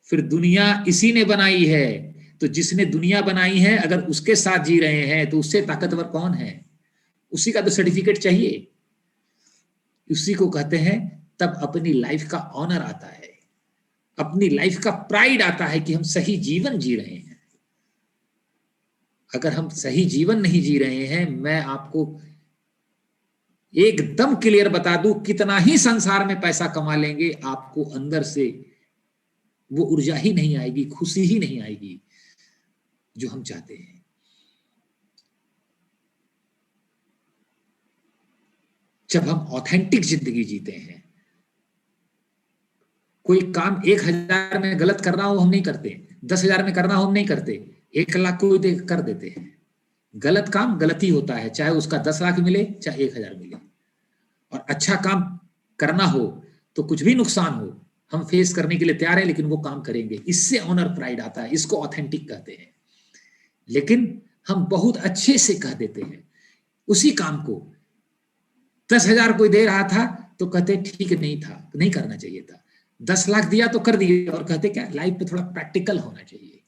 फिर दुनिया इसी ने बनाई है, तो जिसने दुनिया बनाई है अगर उसके साथ जी रहे हैं तो उससे ताकतवर कौन है? उसी का तो सर्टिफिकेट चाहिए। उसी को कहते हैं, तब अपनी लाइफ का ऑनर आता है, अपनी लाइफ का प्राइड आता है कि हम सही जीवन जी रहे हैं। अगर हम सही जीवन नहीं जी रहे हैं, मैं आपको एकदम क्लियर बता दूं, कितना ही संसार में पैसा कमा लेंगे, आपको अंदर से वो ऊर्जा ही नहीं आएगी, खुशी ही नहीं आएगी जो हम चाहते हैं। जब हम ऑथेंटिक जिंदगी जीते हैं, कोई काम 1000 में गलत करना हो हम नहीं करते, 10,000 में करना हो हम नहीं करते, 1 लाख को दे कर देते हैं। गलत काम गलत ही होता है, चाहे उसका 10 लाख मिले चाहे 1000 मिले। और अच्छा काम करना हो तो कुछ भी नुकसान हो हम फेस करने के लिए तैयार है, लेकिन वो काम करेंगे। इससे ऑनर प्राइड आता है, इसको ऑथेंटिक कहते हैं। लेकिन हम बहुत अच्छे से कह देते हैं उसी काम को। 10,000 कोई दे रहा था तो कहते ठीक नहीं था, नहीं करना चाहिए था। 10 लाख दिया तो कर दिए, और कहते क्या, लाइफ पे थोड़ा प्रैक्टिकल होना चाहिए।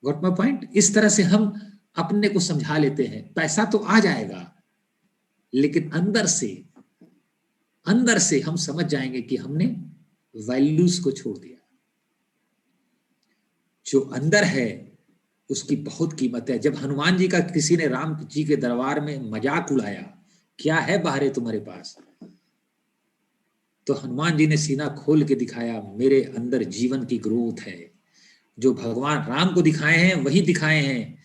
Got my point? इस तरह से हम अपने को समझा लेते हैं। पैसा तो आ जाएगा, लेकिन अंदर से हम समझ जाएंगे कि हमने वैल्यूज को छोड़ दिया। जो अंदर है उसकी बहुत कीमत है। जब हनुमान जी का किसी ने राम जी के दरबार में मजाक उड़ाया, क्या है बाहरे तुम्हारे पास, तो हनुमान जी ने सीना खोल के दिखाया, मेरे अंदर जीवन की ग्रोथ है। जो भगवान राम को दिखाए हैं वही दिखाए हैं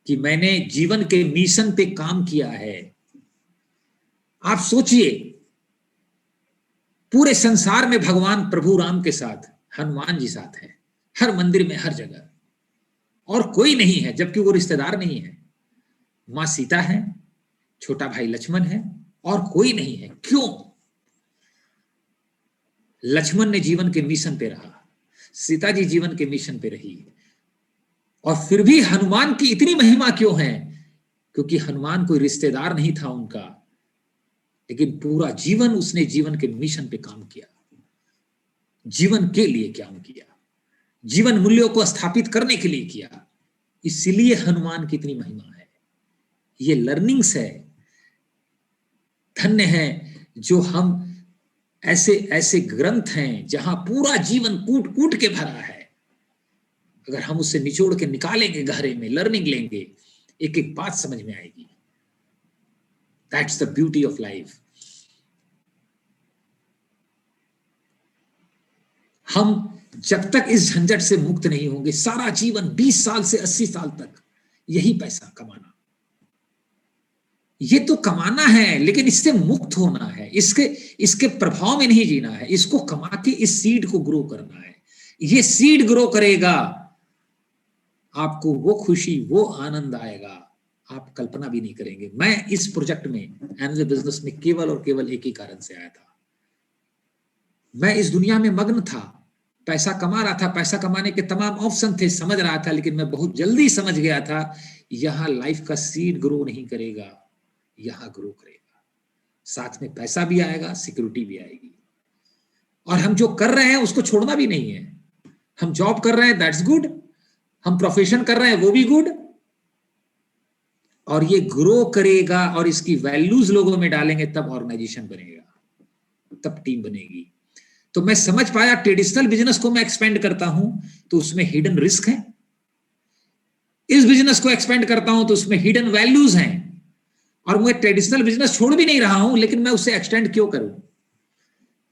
कि मैंने जीवन के मिशन पे काम किया है। आप सोचिए, पूरे संसार में भगवान प्रभु राम के साथ हनुमान जी साथ हैं, हर मंदिर में, हर जगह, और कोई नहीं है, जबकि वो रिश्तेदार नहीं है। माँ सीता है, छोटा भाई लक्ष्मण है और कोई नहीं है। क्यों? लक्ष्मण ने जीवन के मिशन पे रहा, सीता जी जीवन के मिशन पे रही, और फिर भी हनुमान की इतनी महिमा क्यों है? क्योंकि हनुमान कोई रिश्तेदार नहीं था उनका, लेकिन पूरा जीवन उसने जीवन के मिशन पे काम किया, जीवन के लिए काम किया, जीवन मूल्यों को स्थापित करने के लिए किया। इसलिए हनुमान की इतनी महिमा है। ये लर्निंग्स है। धन्य है जो हम ऐसे ऐसे ग्रंथ हैं जहां पूरा जीवन कूट कूट के भरा है। अगर हम उससे निचोड़ के निकालेंगे, गहरे में लर्निंग लेंगे, एक एक बात समझ में आएगी। That's the beauty of life. हम जब तक इस झंझट से मुक्त नहीं होंगे, सारा जीवन 20 साल से 80 साल तक यही पैसा कमाना, ये तो कमाना है, लेकिन इससे मुक्त होना है, इसके प्रभाव में नहीं जीना है। इसको कमा के इस सीड को ग्रो करना है। ये सीड ग्रो करेगा, आपको वो खुशी, वो आनंद आएगा, आप कल्पना भी नहीं करेंगे। मैं इस प्रोजेक्ट में, एनजे बिजनेस में, केवल और केवल एक ही कारण से आया था। मैं इस दुनिया में मग्न था, पैसा कमा रहा था, पैसा कमाने के तमाम ऑप्शन थे, समझ रहा था, लेकिन मैं बहुत जल्दी समझ गया था यहां लाइफ का सीड ग्रो नहीं करेगा, यहां ग्रो करेगा। साथ में पैसा भी आएगा, सिक्योरिटी भी आएगी, और हम जो कर रहे हैं उसको छोड़ना भी नहीं है। हम जॉब कर रहे हैं, दैट्स गुड, हम प्रोफेशन कर रहे हैं, वो भी गुड, और ये ग्रो करेगा, और इसकी वैल्यूज लोगों में डालेंगे, तब ऑर्गेनाइजेशन बनेगा, तब टीम बनेगी। तो मैं समझ पाया, ट्रेडिशनल बिजनेस को मैं एक्सपेंड करता हूं तो उसमें हिडन रिस्क है, इस बिजनेस को एक्सपेंड करता हूं तो उसमें हिडन वैल्यूज हैं, और मैं ट्रेडिशनल बिजनेस छोड़ भी नहीं रहा हूं, लेकिन मैं उसे एक्सटेंड क्यों करूं?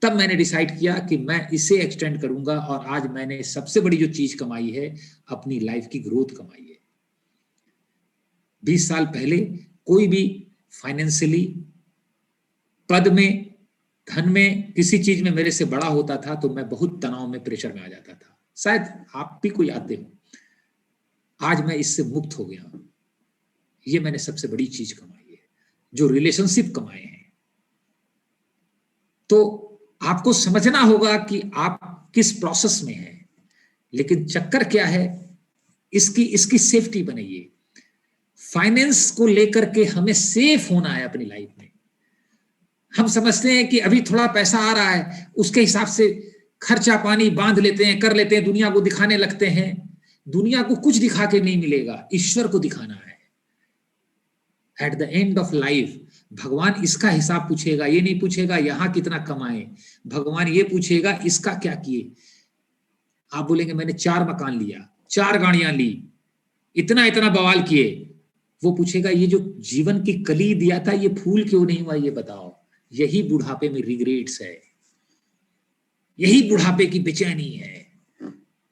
तब मैंने डिसाइड किया कि मैं इसे एक्सटेंड करूंगा, और आज मैंने सबसे बड़ी जो चीज कमाई है, अपनी लाइफ की ग्रोथ कमाई है। 20 साल पहले कोई भी फाइनेंशियली, पद में, धन में, किसी चीज में मेरे से बड़ा होता था तो मैं बहुत तनाव में, प्रेशर में आ जाता था। शायद आप भी कोई आते हो। आज मैं इससे मुक्त हो गया हूं। ये मैंने सबसे बड़ी चीज कमाई है, जो रिलेशनशिप कमाए हैं। तो आपको समझना होगा कि आप किस प्रोसेस में हैं, लेकिन चक्कर क्या है, इसकी सेफ्टी बनाइए। फाइनेंस को लेकर के हमें सेफ होना है अपनी लाइफ में। हम समझते हैं कि अभी थोड़ा पैसा आ रहा है, उसके हिसाब से खर्चा पानी बांध लेते हैं, कर लेते हैं, दुनिया को दिखाने लगते हैं। दुनिया को कुछ दिखा के नहीं मिलेगा, ईश्वर को दिखाना है। At the end of life भगवान इसका हिसाब पूछेगा, ये नहीं पूछेगा यहां कितना कमाए। भगवान ये पूछेगा इसका क्या किए। आप बोलेंगे मैंने 4 मकान लिया, 4 गाड़ियां ली, इतना इतना बवाल किए। वो पूछेगा ये जो जीवन की कली दिया था, ये फूल क्यों नहीं हुआ, ये बताओ। यही बुढ़ापे में रिग्रेट्स है, यही बुढ़ापे की बेचैनी है,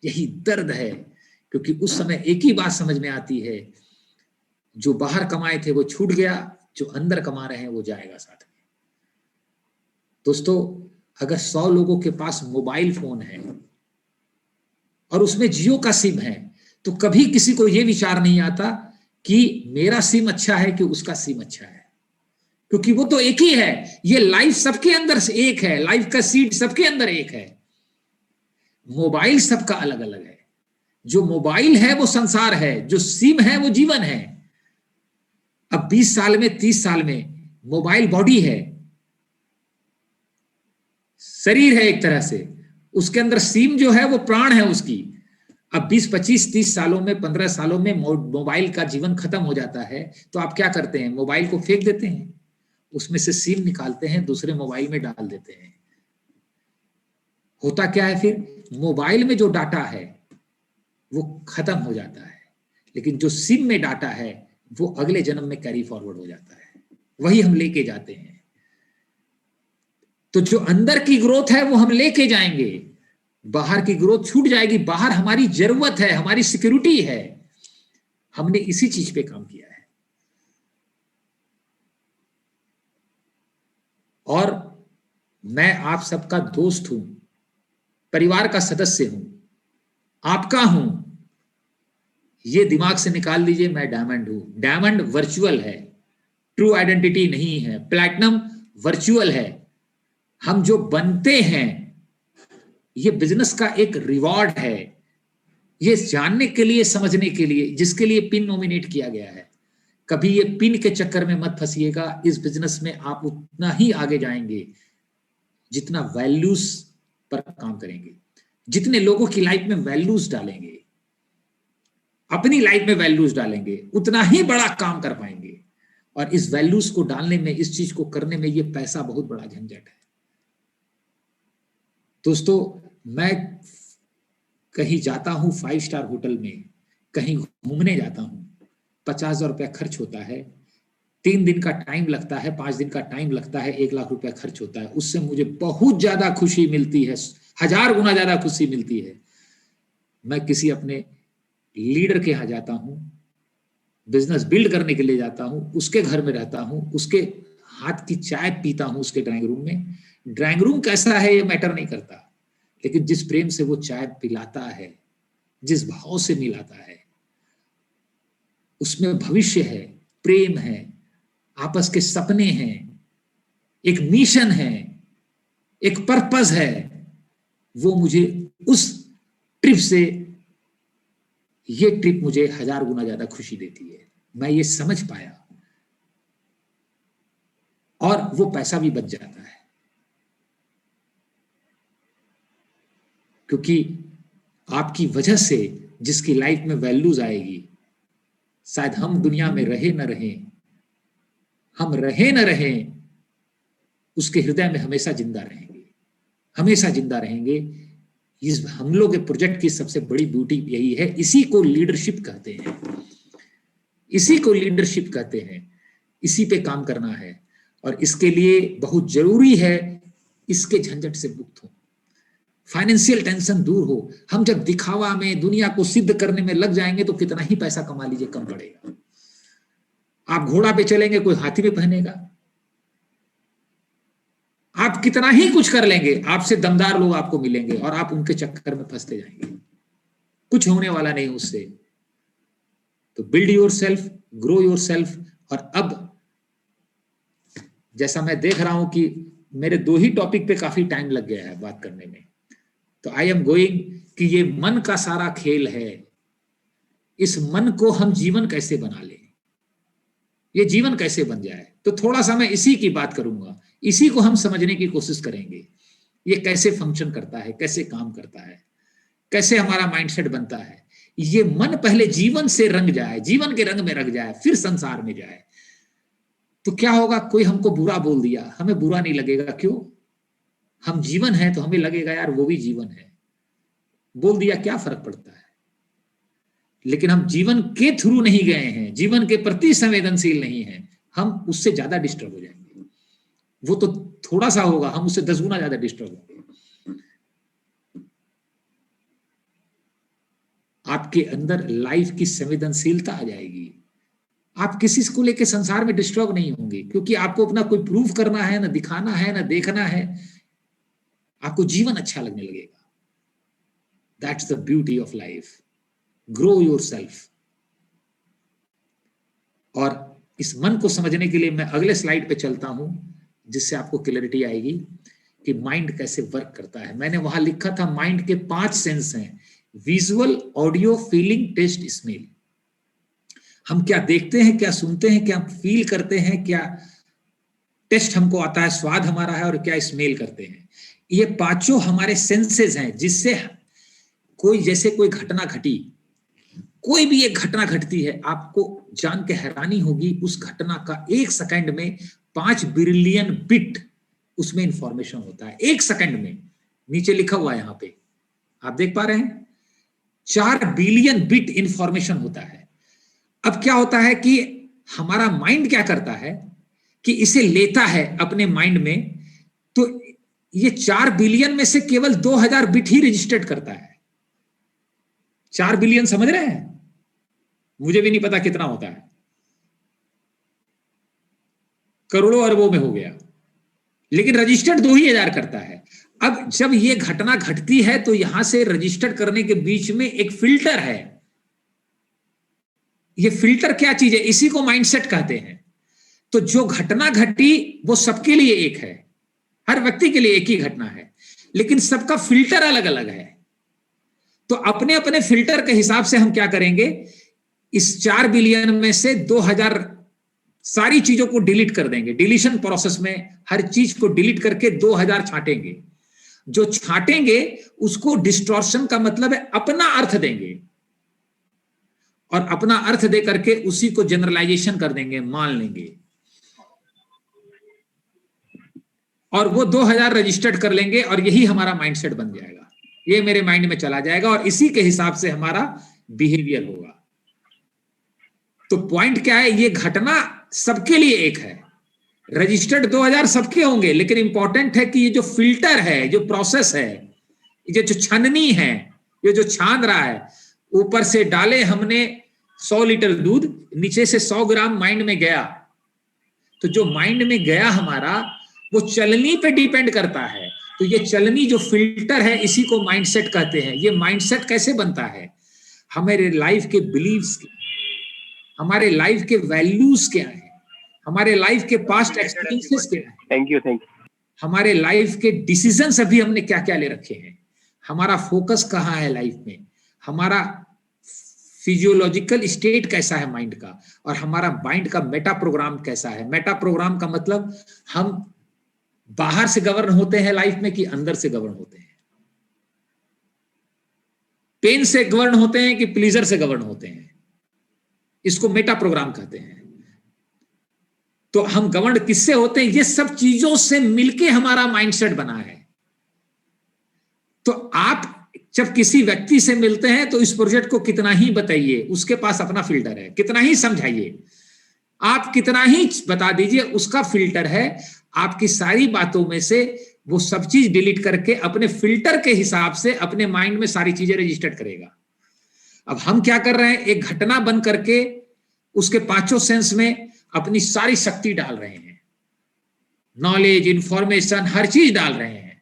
यही दर्द है। क्योंकि उस समय एक ही बात समझ में आती है, जो बाहर कमाए थे वो छूट गया, जो अंदर कमा रहे हैं वो जाएगा साथ में। दोस्तों, अगर 100 लोगों के पास मोबाइल फोन है और उसमें जियो का सिम है, तो कभी किसी को यह विचार नहीं आता कि मेरा सिम अच्छा है कि उसका सिम अच्छा है, क्योंकि वो तो एक ही है। ये लाइफ सबके अंदर से एक है, लाइफ का सीड सबके अंदर एक है। मोबाइल सबका अलग अलग है। जो मोबाइल है वो संसार है, जो सिम है वो जीवन है। अब 20 साल में, 30 साल में मोबाइल बॉडी है, शरीर है एक तरह से, उसके अंदर सिम जो है वो प्राण है उसकी। अब 20, 25, 30 सालों में, 15 सालों में मोबाइल का जीवन खत्म हो जाता है, तो आप क्या करते हैं? मोबाइल को फेंक देते हैं, उसमें से सिम निकालते हैं, दूसरे मोबाइल में डाल देते हैं। होता क्या है फिर? मोबाइल में जो डाटा है वो खत्म हो जाता है, लेकिन जो सिम में डाटा है वो अगले जन्म में कैरी फॉरवर्ड हो जाता है, वही हम लेके जाते हैं। तो जो अंदर की ग्रोथ है वो हम लेके जाएंगे, बाहर की ग्रोथ छूट जाएगी। बाहर हमारी जरूरत है, हमारी सिक्योरिटी है। हमने इसी चीज पे काम किया है। और मैं आप सबका दोस्त हूं, परिवार का सदस्य हूं, आपका हूं। ये दिमाग से निकाल लीजिए, मैं डायमंड हूं। डायमंड वर्चुअल है, ट्रू आइडेंटिटी नहीं है। प्लैटिनम वर्चुअल है। हम जो बनते हैं ये बिजनेस का एक रिवॉर्ड है, ये जानने के लिए, समझने के लिए, जिसके लिए पिन नॉमिनेट किया गया है। कभी ये पिन के चक्कर में मत फंसिएगा। इस बिजनेस में आप उतना ही आगे जाएंगे जितना वैल्यूज पर काम करेंगे, जितने लोगों की लाइफ में वैल्यूज डालेंगे, अपनी लाइफ में वैल्यूज डालेंगे, उतना ही बड़ा काम कर पाएंगे। और इस वैल्यूज को डालने में, इस चीज को करने में ये पैसा बहुत बड़ा झंझट है। दोस्तों, मैं कहीं जाता हूं 5 स्टार होटल में, कहीं घूमने जाता हूं, 50,000 रुपया खर्च होता है, 3 दिन का टाइम लगता है, 5 दिन का टाइम लगता है, 1 लाख रुपया खर्च होता है। उससे मुझे बहुत ज्यादा खुशी मिलती है, 1000 गुना ज्यादा खुशी मिलती है। मैं किसी अपने लीडर के यहाँ जाता हूं, बिजनेस बिल्ड करने के लिए जाता हूं, उसके घर में रहता हूं, उसके हाथ की चाय पीता हूं, उसके ड्राइंग रूम में। ड्राइंग रूम कैसा है ये मैटर नहीं करता, लेकिन जिस प्रेम से वो चाय पिलाता है, जिस भाव से मिलाता है, उसमें भविष्य है, प्रेम है, आपस के सपने हैं, एक मिशन है, एक पर्पस है। वो मुझे उस ट्रिप से, ये ट्रिप मुझे 1000 गुना ज्यादा खुशी देती है। मैं ये समझ पाया, और वो पैसा भी बच जाता है, क्योंकि आपकी वजह से जिसकी लाइफ में वैल्यूज आएगी, शायद हम दुनिया में रहे न रहें, हम रहे न रहें, उसके हृदय में हमेशा जिंदा रहेंगे, हमेशा जिंदा रहेंगे। इस हम लोग के प्रोजेक्ट की सबसे बड़ी ब्यूटी यही है। इसी को लीडरशिप कहते हैं, इसी को लीडरशिप कहते हैं। इसी पे काम करना है, और इसके लिए बहुत जरूरी है इसके झंझट से मुक्त हो, फाइनेंशियल टेंशन दूर हो। हम जब दिखावा में, दुनिया को सिद्ध करने में लग जाएंगे तो कितना ही पैसा कमा लीजिए, कम पड़ेगा। आप घोड़ा पे चलेंगे, कोई हाथी पे पहनेगा। आप कितना ही कुछ कर लेंगे, आपसे दमदार लोग आपको मिलेंगे, और आप उनके चक्कर में फंसते जाएंगे। कुछ होने वाला नहीं उससे। तो build your self, grow your self. और अब जैसा मैं देख रहा हूं कि मेरे 2 ही टॉपिक पे काफी टाइम लग गया है बात करने में, तो आई एम गोइंग कि ये मन का सारा खेल है। इस मन को हम जीवन कैसे बना लें, ये जीवन कैसे बन जाए, तो थोड़ा सा मैं इसी की बात करूंगा। इसी को हम समझने की कोशिश करेंगे, ये कैसे फंक्शन करता है, कैसे काम करता है, कैसे हमारा माइंडसेट बनता है। ये मन पहले जीवन से रंग जाए, जीवन के रंग में रंग जाए, फिर संसार में जाए, तो क्या होगा? कोई हमको बुरा बोल दिया, हमें बुरा नहीं लगेगा। क्यों? हम जीवन है तो हमें लगेगा यार वो भी जीवन है, बोल दिया क्या फर्क पड़ता है। लेकिन हम जीवन के थ्रू नहीं गए हैं, जीवन के प्रति संवेदनशील नहीं है, हम उससे ज्यादा डिस्टर्ब हो जाएंगे। वो तो थोड़ा सा होगा, हम उससे 10 गुना ज्यादा डिस्टर्ब होंगे। आपके अंदर लाइफ की संवेदनशीलता आ जाएगी। आप किसी को लेकर संसार में डिस्टर्ब नहीं होंगे, क्योंकि आपको अपना कोई प्रूफ करना है, ना दिखाना है, ना देखना है। आपको जीवन अच्छा लगने लगेगा। That's the beauty of life. Grow your self. और इस मन को समझने के लिए मैं अगले स्लाइड पे चलता हूं, जिससे आपको क्लैरिटी आएगी कि माइंड कैसे वर्क करता है। मैंने वहां लिखा था माइंड के 5 सेंस हैं: visual, audio, feeling, taste, smell. हम क्या देखते हैं, क्या सुनते हैं, क्या फील करते हैं, क्या टेस्ट हमको आता है, स्वाद हमारा है, और क्या स्मेल करते हैं। ये 5 हमारे सेंसेस हैं, जिससे कोई, जैसे कोई घटना घटी, कोई भी एक घटना घटती है, आपको जान के हैरानी होगी उस घटना का 1 सेकंड में 5 बिलियन बिट उसमें इंफॉर्मेशन होता है। 1 सेकंड में, नीचे लिखा हुआ है यहां पे, आप देख पा रहे हैं, 4 बिलियन बिट इंफॉर्मेशन होता है। अब क्या होता है कि हमारा माइंड क्या करता है कि इसे लेता है अपने माइंड में, तो ये 4 बिलियन में से केवल 2000 बिट ही रजिस्टर्ड करता है। 4 बिलियन समझ रहे हैं? मुझे भी नहीं पता कितना होता है, करोड़ों अरबों में हो गया, लेकिन रजिस्टर्ड 2000 करता है। अब जब ये घटना घटती है तो यहां से रजिस्टर्ड करने के बीच में एक फिल्टर है, ये फिल्टर क्या चीज है, इसी को माइंडसेट कहते हैं। तो जो घटना घटी वो सबके लिए एक है, हर व्यक्ति के लिए एक ही घटना है, लेकिन सबका फिल्टर अलग अलग है। तो अपने अपने फिल्टर के हिसाब से हम क्या करेंगे, इस 4 बिलियन में से 2000 सारी चीजों को डिलीट कर देंगे। डिलीशन प्रोसेस में हर चीज को डिलीट करके 2000 छांटेंगे। जो छांटेंगे उसको डिस्टॉर्शन का मतलब है अपना अर्थ देंगे, और अपना अर्थ दे करके उसी को जनरलाइजेशन कर देंगे, मान लेंगे, और वो 2000 रजिस्टर्ड कर लेंगे, और यही हमारा माइंडसेट बन जाएगा। ये मेरे माइंड में चला जाएगा और इसी के हिसाब से हमारा बिहेवियर होगा। तो पॉइंट क्या है, ये घटना सबके लिए एक है, रजिस्टर्ड 2000 सबके होंगे, लेकिन इंपॉर्टेंट है कि ये जो फिल्टर है, जो प्रोसेस है, ये जो छाननी है, ये जो छान रहा है, ऊपर से डाले हमने 100 लीटर दूध, नीचे से 100 ग्राम माइंड में गया, तो जो माइंड में गया हमारा वो चलनी पे डिपेंड करता है। तो ये चलनी जो फिल्टर है, इसी को माइंडसेट कहते हैं। ये माइंडसेट कैसे बनता है, हमारे लाइफ के बिलीव्स, हमारे लाइफ के वैल्यूज क्या है, हमारे लाइफ के पास्ट एक्सपीरियंसेस क्या है, थैंक यू हमारे लाइफ के डिसीजंस अभी हमने क्या क्या ले रखे हैं, हमारा फोकस कहाँ है लाइफ में, हमारा फिजियोलॉजिकल स्टेट कैसा है माइंड का, और हमारा माइंड का मेटा प्रोग्राम कैसा है। मेटा प्रोग्राम का मतलब हम बाहर से गवर्न होते हैं लाइफ में कि अंदर से गवर्न होते हैं, पेन से गवर्न होते हैं कि प्लीजर से गवर्न होते हैं, इसको मेटा प्रोग्राम कहते हैं। तो हम गवर्न किससे होते हैं, ये सब चीजों से मिलके हमारा माइंडसेट बना है। तो आप जब किसी व्यक्ति से मिलते हैं तो इस प्रोजेक्ट को कितना ही बताइए, उसके पास अपना फिल्टर है, कितना ही समझाइए, आप कितना ही बता दीजिए, उसका फिल्टर है। आपकी सारी बातों में से वो सब चीज डिलीट करके अपने फिल्टर के हिसाब से अपने माइंड में सारी चीजें रजिस्टर्ड करेगा। अब हम क्या कर रहे हैं, एक घटना बन करके उसके 5 सेंस में अपनी सारी शक्ति डाल रहे हैं, नॉलेज, इंफॉर्मेशन, हर चीज डाल रहे हैं।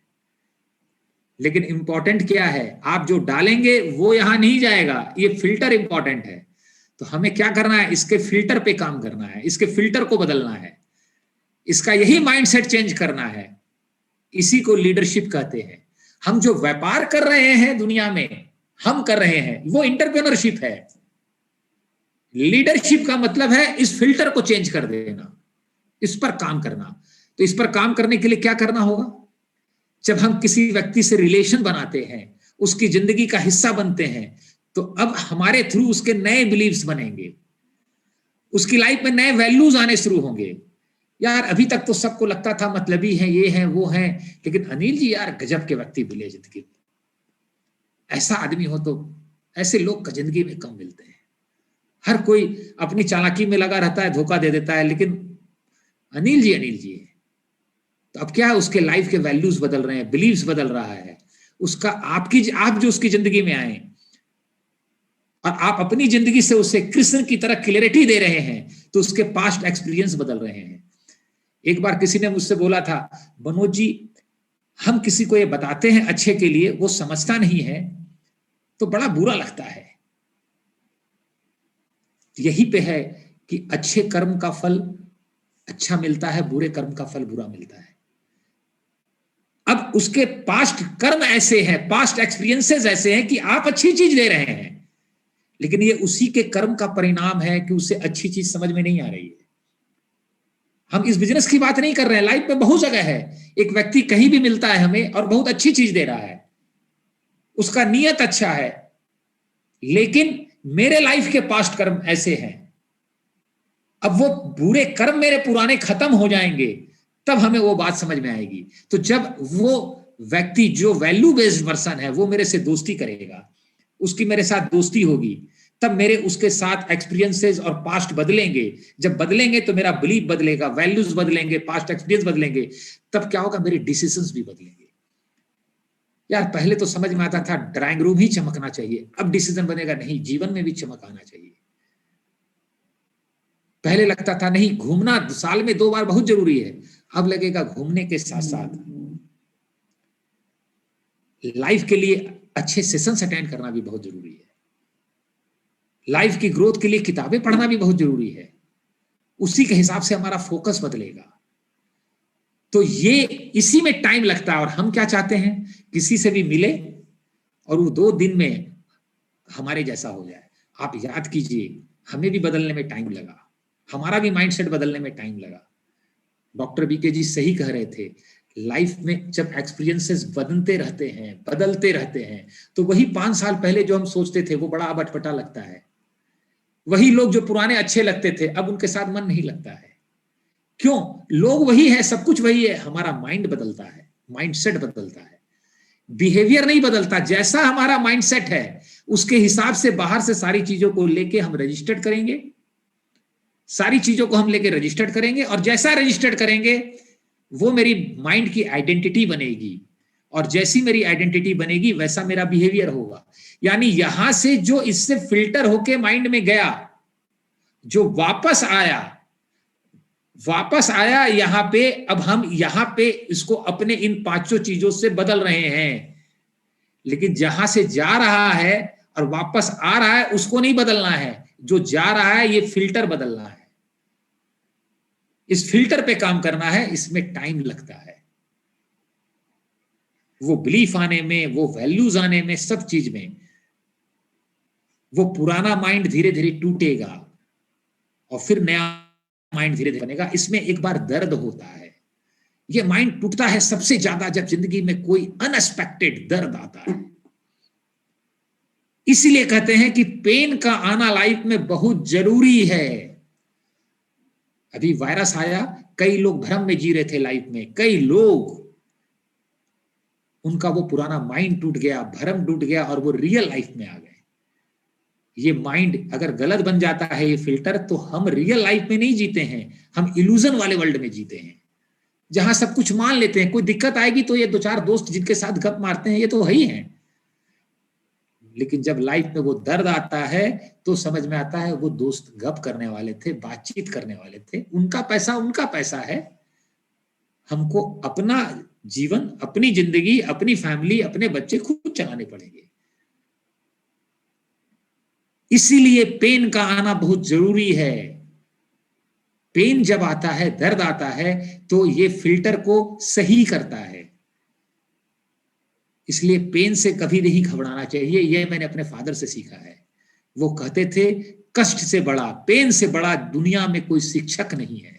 लेकिन इंपॉर्टेंट क्या है, आप जो डालेंगे वो यहां नहीं जाएगा, ये फिल्टर इंपॉर्टेंट है। तो हमें क्या करना है, इसके फिल्टर पे काम करना है, इसके फिल्टर को बदलना है, इसका यही माइंडसेट चेंज करना है। इसी को लीडरशिप कहते हैं। हम जो व्यापार कर रहे हैं दुनिया में, हम कर रहे हैं, वो एंटरप्रेन्योरशिप है। लीडरशिप का मतलब है इस फिल्टर को चेंज कर देना, इस पर काम करना। तो इस पर काम करने के लिए क्या करना होगा, जब हम किसी व्यक्ति से रिलेशन बनाते हैं, उसकी जिंदगी का हिस्सा बनते हैं, तो अब हमारे थ्रू उसके नए बिलीव्स बनेंगे, उसकी लाइफ में नए वैल्यूज आने शुरू होंगे। यार अभी तक तो सबको लगता था मतलबी है, ये है वो है, लेकिन अनिल जी यार गजब के व्यक्ति मिले जिंदगी में। ऐसा आदमी हो तो, ऐसे लोग जिंदगी में कम मिलते हैं। हर कोई अपनी चालाकी में लगा रहता है, धोखा दे देता है, लेकिन अनिल जी है। तो अब क्या है, उसके लाइफ के वैल्यूज बदल रहे हैं, बिलीव्स बदल रहा है उसका। आप जो उसकी जिंदगी में आए और आप अपनी जिंदगी से उसे कृष्ण की तरह क्लियरिटी दे रहे हैं, तो उसके पास्ट एक्सपीरियंस बदल रहे हैं। एक बार किसी ने मुझसे बोला था, मनोज जी हम किसी को ये बताते हैं अच्छे के लिए, वो समझता नहीं है तो बड़ा बुरा लगता है। यही पे है कि अच्छे कर्म का फल अच्छा मिलता है, बुरे कर्म का फल बुरा मिलता है। अब उसके पास्ट कर्म ऐसे हैं, पास्ट एक्सपीरियंसेस ऐसे हैं कि आप अच्छी चीज दे रहे हैं, लेकिन ये उसी के कर्म का परिणाम है कि उसे अच्छी चीज समझ में नहीं आ रही है। हम इस बिजनेस की बात नहीं कर रहे हैं, लाइफ में बहुत जगह है, एक व्यक्ति कहीं भी मिलता है हमें और बहुत अच्छी चीज दे रहा है, उसका नियत अच्छा है, लेकिन मेरे लाइफ के पास्ट कर्म ऐसे हैं। अब वो बुरे कर्म मेरे पुराने खत्म हो जाएंगे, तब हमें वो बात समझ में आएगी। तो जब वो व्यक्ति जो वैल्यू बेस्ड पर्सन है वो मेरे से दोस्ती करेगा, उसकी मेरे साथ दोस्ती होगी, तब मेरे उसके साथ एक्सपीरियंसेस और पास्ट बदलेंगे। जब बदलेंगे तो मेरा बिलीफ बदलेगा, वैल्यूज बदलेंगे, पास्ट एक्सपीरियंस बदलेंगे, तब क्या होगा, मेरे डिसीजंस भी बदलेंगे। यार पहले तो समझ में आता था ड्राइंग रूम ही चमकना चाहिए, अब डिसीजन बनेगा नहीं, जीवन में भी चमक आना चाहिए। पहले लगता था नहीं, घूमना साल में 2 बार बहुत जरूरी है, अब लगेगा घूमने के साथ साथ लाइफ के लिए अच्छे सेशंस अटेंड करना भी बहुत जरूरी है। लाइफ की ग्रोथ के लिए किताबें पढ़ना भी बहुत जरूरी है, उसी के हिसाब से हमारा फोकस बदलेगा। तो ये इसी में टाइम लगता है। और हम क्या चाहते हैं, किसी से भी मिले और वो 2 दिन में हमारे जैसा हो जाए। आप याद कीजिए, हमें भी बदलने में टाइम लगा, हमारा भी माइंडसेट बदलने में टाइम लगा। डॉक्टर बीके जी सही कह रहे थे, लाइफ में जब एक्सपीरियंसेस बदलते रहते हैं तो वही 5 साल पहले जो हम सोचते थे वो बड़ा अब अटपटा लगता है। वही लोग जो पुराने अच्छे लगते थे अब उनके साथ मन नहीं लगता है। क्यों? लोग वही है, सब कुछ वही है, हमारा माइंड बदलता है, माइंडसेट बदलता है, बिहेवियर नहीं बदलता। जैसा हमारा माइंडसेट है उसके हिसाब से बाहर से सारी चीजों को लेके हम रजिस्टर्ड करेंगे, सारी चीजों को हम लेके रजिस्टर्ड करेंगे, और जैसा रजिस्टर्ड करेंगे वो मेरी माइंड की आइडेंटिटी बनेगी, और जैसी मेरी आइडेंटिटी बनेगी वैसा मेरा बिहेवियर होगा। यानी यहां से जो इससे फिल्टर होके माइंड में गया, जो वापस आया यहां पे, अब हम यहां पे इसको अपने इन 5 चीजों से बदल रहे हैं। लेकिन जहां से जा रहा है और वापस आ रहा है उसको नहीं बदलना है, जो जा रहा है ये फिल्टर बदलना है, इस फिल्टर पे काम करना है, इसमें टाइम लगता है। वो बिलीफ आने में, वो वैल्यूज आने में, सब चीज में। वो पुराना माइंड धीरे धीरे टूटेगा और फिर नया माइंड धीरे धीरे बनेगा। इसमें एक बार दर्द होता है, ये माइंड टूटता है सबसे ज्यादा जब जिंदगी में कोई अनएक्सपेक्टेड दर्द आता है। इसीलिए कहते हैं कि पेन का आना लाइफ में बहुत जरूरी है। अभी वायरस आया, कई लोग भ्रम में जी रहे थे लाइफ में, कई लोग, उनका वो पुराना माइंड टूट गया, भ्रम टूट गया और वो रियल लाइफ में आ गए। ये माइंड अगर गलत बन जाता है, ये फिल्टर, तो हम रियल लाइफ में नहीं जीते हैं, हम इल्यूजन वाले वर्ल्ड में जीते हैं, जहां सब कुछ मान लेते हैं। कोई दिक्कत आएगी तो ये 2-4 दोस्त जिनके साथ गप मारते हैं ये तो वही हैं। लेकिन जब लाइफ में वो दर्द आता है तो समझ में आता है वो दोस्त गप करने वाले थे, बातचीत करने वाले थे, उनका पैसा है। हमको अपना जीवन, अपनी जिंदगी, अपनी फैमिली, अपने बच्चे खुद चलाने पड़ेंगे। इसीलिए पेन का आना बहुत जरूरी है। पेन जब आता है, दर्द आता है, तो ये फिल्टर को सही करता है। इसलिए पेन से कभी नहीं घबराना चाहिए, यह मैंने अपने फादर से सीखा है। वो कहते थे, कष्ट से बड़ा, पेन से बड़ा दुनिया में कोई शिक्षक नहीं है।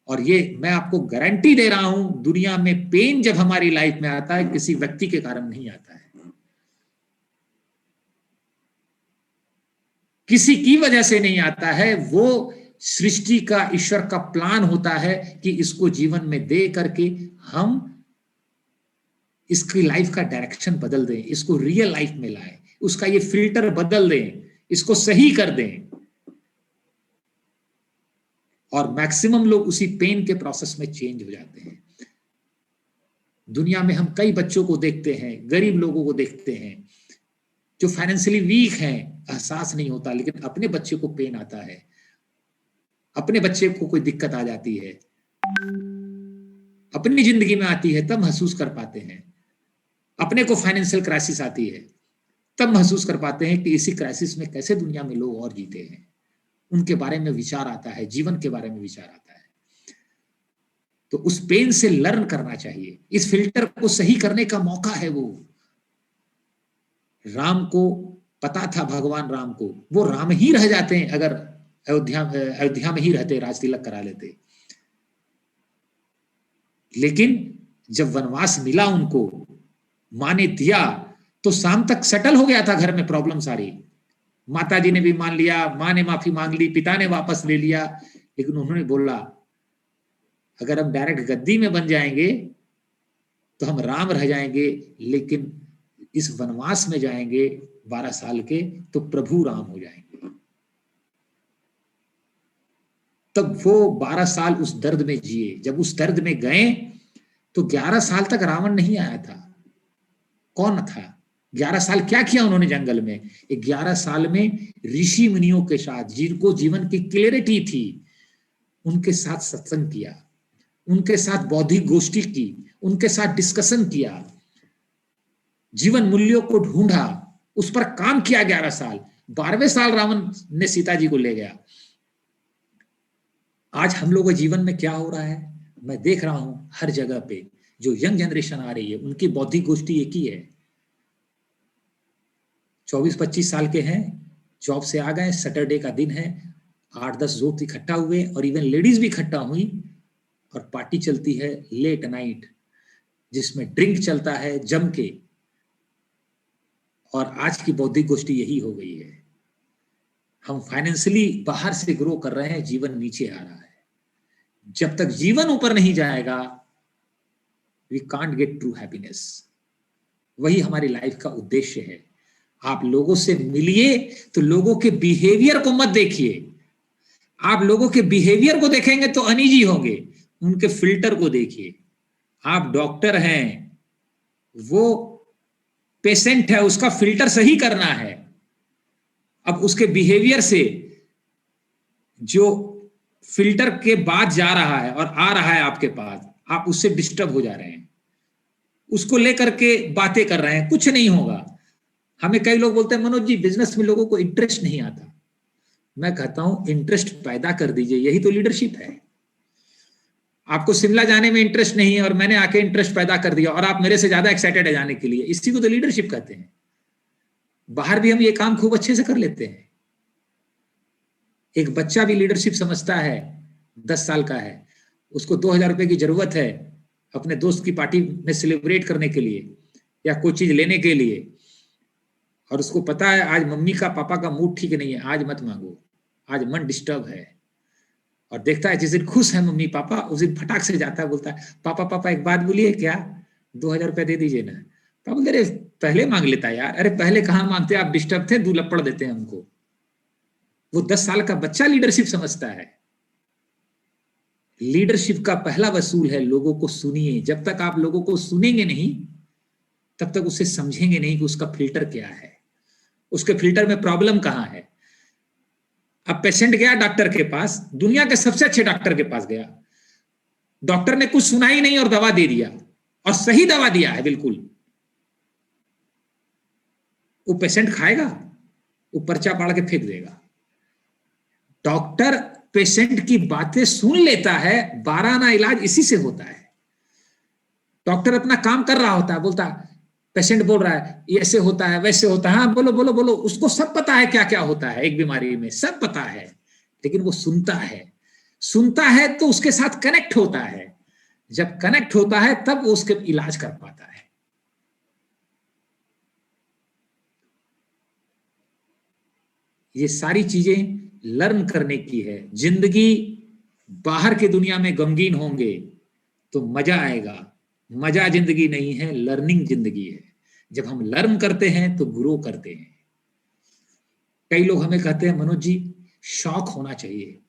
और ये मैं आपको गारंटी दे रहा हूं, दुनिया में पेन जब हमारी लाइफ में आता है किसी व्यक्ति के कारण नहीं आता है, किसी की वजह से नहीं आता है। वो सृष्टि का, ईश्वर का प्लान होता है कि इसको जीवन में दे करके हम इसकी लाइफ का डायरेक्शन बदल दें, इसको रियल लाइफ में लाएं, उसका ये फिल्टर बदल दें, इसको सही कर दें। और मैक्सिमम लोग उसी पेन के प्रोसेस में चेंज हो जाते हैं। दुनिया में हम कई बच्चों को देखते हैं, गरीब लोगों को देखते हैं जो फाइनेंशियली वीक हैं, एहसास नहीं होता, लेकिन अपने बच्चे को पेन आता है, अपने बच्चे को कोई दिक्कत आ जाती है, अपनी जिंदगी में आती है, तब महसूस कर पाते हैं। अपने को फाइनेंशियल क्राइसिस आती है, तब महसूस कर पाते हैं कि इसी क्राइसिस में कैसे दुनिया में लोग और जीते हैं। उनके बारे में विचार आता है, जीवन के बारे में विचार आता है। तो उस पेन से लर्न करना चाहिए, इस फिल्टर को सही करने का मौका है। वो राम को पता था, भगवान राम को, वो राम ही रह जाते हैं अगर अयोध्या में ही रहते, राज तिलक करा लेते। लेकिन जब वनवास मिला उनको, माँ ने दिया, तो शाम तक सेटल हो गया था घर में प्रॉब्लम सारी। माता जी ने भी मान लिया, माँ ने माफी मांग ली, पिता ने वापस ले लिया। लेकिन उन्होंने बोला, अगर हम डायरेक्ट गद्दी में बन जाएंगे तो हम राम रह जाएंगे, लेकिन इस वनवास में जाएंगे 12 साल के तो प्रभु राम हो जाएंगे। तब वो 12 साल उस दर्द में जिए। जब उस दर्द में गए तो 11 साल तक रावण नहीं आया था। कौन था? 11 साल क्या किया उन्होंने जंगल में? 11 साल में ऋषि मुनियों के साथ, जिनको जीवन की क्लियरिटी थी, उनके साथ सत्संग किया, उनके साथ बौद्धिक गोष्ठी की, उनके साथ डिस्कशन किया, जीवन मूल्यों को ढूंढा, उस पर काम किया 11 साल। 12वें साल रावण ने सीता जी को ले गया। आज हम लोगों के जीवन में क्या हो रहा है, मैं देख रहा हूं हर जगह पे जो यंग जनरेशन आ रही है उनकी बौद्धिक गोष्ठी एक ही है। 24-25 साल के हैं, जॉब से आ गए, सैटरडे का दिन है, 8-10 दोस्त इकट्ठा हुए और इवन लेडीज भी इकट्ठा हुई और पार्टी चलती है लेट नाइट, जिसमें ड्रिंक चलता है जम के। और आज की बौद्धिक गोष्ठी यही हो गई है। हम फाइनेंशियली बाहर से ग्रो कर रहे हैं, जीवन नीचे आ रहा है। जब तक जीवन ऊपर नहीं जाएगा we can't get true happiness. वही हमारी लाइफ का उद्देश्य है। आप लोगों से मिलिए तो लोगों के बिहेवियर को मत देखिए। आप लोगों के बिहेवियर को देखेंगे तो अनईजी होंगे, उनके फिल्टर को देखिए। आप डॉक्टर हैं, वो पेशेंट है, उसका फिल्टर सही करना है। अब उसके बिहेवियर से जो फिल्टर के बाद जा रहा है और आ रहा है आपके पास, आप उससे डिस्टर्ब हो जा रहे हैं, उसको लेकर के बातें कर रहे हैं, कुछ नहीं होगा। हमें कई लोग बोलते हैं मनोज जी बिजनेस में लोगों को इंटरेस्ट नहीं आता। मैं कहता हूं इंटरेस्ट पैदा कर दीजिए, यही तो लीडरशिप है। आपको शिमला जाने में इंटरेस्ट नहीं है और मैंने आके इंटरेस्ट पैदा कर दिया और आप मेरे से ज्यादा एक्साइटेड है जाने के लिए, इसी को तो लीडरशिप कहते हैं। बाहर भी हम ये काम खूब अच्छे से कर लेते हैं। एक बच्चा भी लीडरशिप समझता है, 10 साल का है, उसको 2000 रुपए की जरूरत है अपने दोस्त की पार्टी में सेलिब्रेट करने के लिए या कोई चीज लेने के लिए, और उसको पता है आज मम्मी का पापा का मूड ठीक नहीं है, आज मत मांगो, आज मन डिस्टर्ब है। और देखता है जिस दिन खुश है मम्मी पापा, उस दिन फटाक से जाता है, बोलता है पापा पापा एक बात बोलिए क्या, 2000 रुपया दे दीजिए ना। पापा बोलते अरे पहले मांग लेता यार। अरे पहले कहाँ मांगते, आप डिस्टर्ब थे, 2 लपड़ देते हैं हमको। वो 10 साल का बच्चा लीडरशिप समझता है। लीडरशिप का पहला वसूल है लोगों को सुनिए। जब तक आप लोगों को सुनेंगे नहीं तब तक उसे समझेंगे नहीं कि उसका फिल्टर क्या है, उसके फिल्टर में प्रॉब्लम कहां है। अब पेशेंट गया डॉक्टर के पास, दुनिया के सबसे अच्छे डॉक्टर के पास गया, डॉक्टर ने कुछ सुना ही नहीं और दवा दे दिया, और सही दवा दिया है बिल्कुल। वो पेशेंट खाएगा, वो पर्चा पाड़ के फेंक देगा। डॉक्टर पेशेंट की बातें सुन लेता है, 12 आना इलाज इसी से होता है। डॉक्टर अपना काम कर रहा होता है, बोलता पेशेंट बोल रहा है ये ऐसे होता है वैसे होता है, हाँ बोलो बोलो बोलो, उसको सब पता है क्या क्या होता है एक बीमारी में, सब पता है, लेकिन वो सुनता है। सुनता है तो उसके साथ कनेक्ट होता है, जब कनेक्ट होता है तब वो उसके इलाज कर पाता है। ये सारी चीजें लर्न करने की है। जिंदगी बाहर की दुनिया में गमगीन होंगे तो मजा आएगा, मजा जिंदगी नहीं है, लर्निंग जिंदगी है। जब हम लर्न करते हैं तो ग्रो करते हैं। कई लोग हमें कहते हैं मनोज जी शौक होना चाहिए।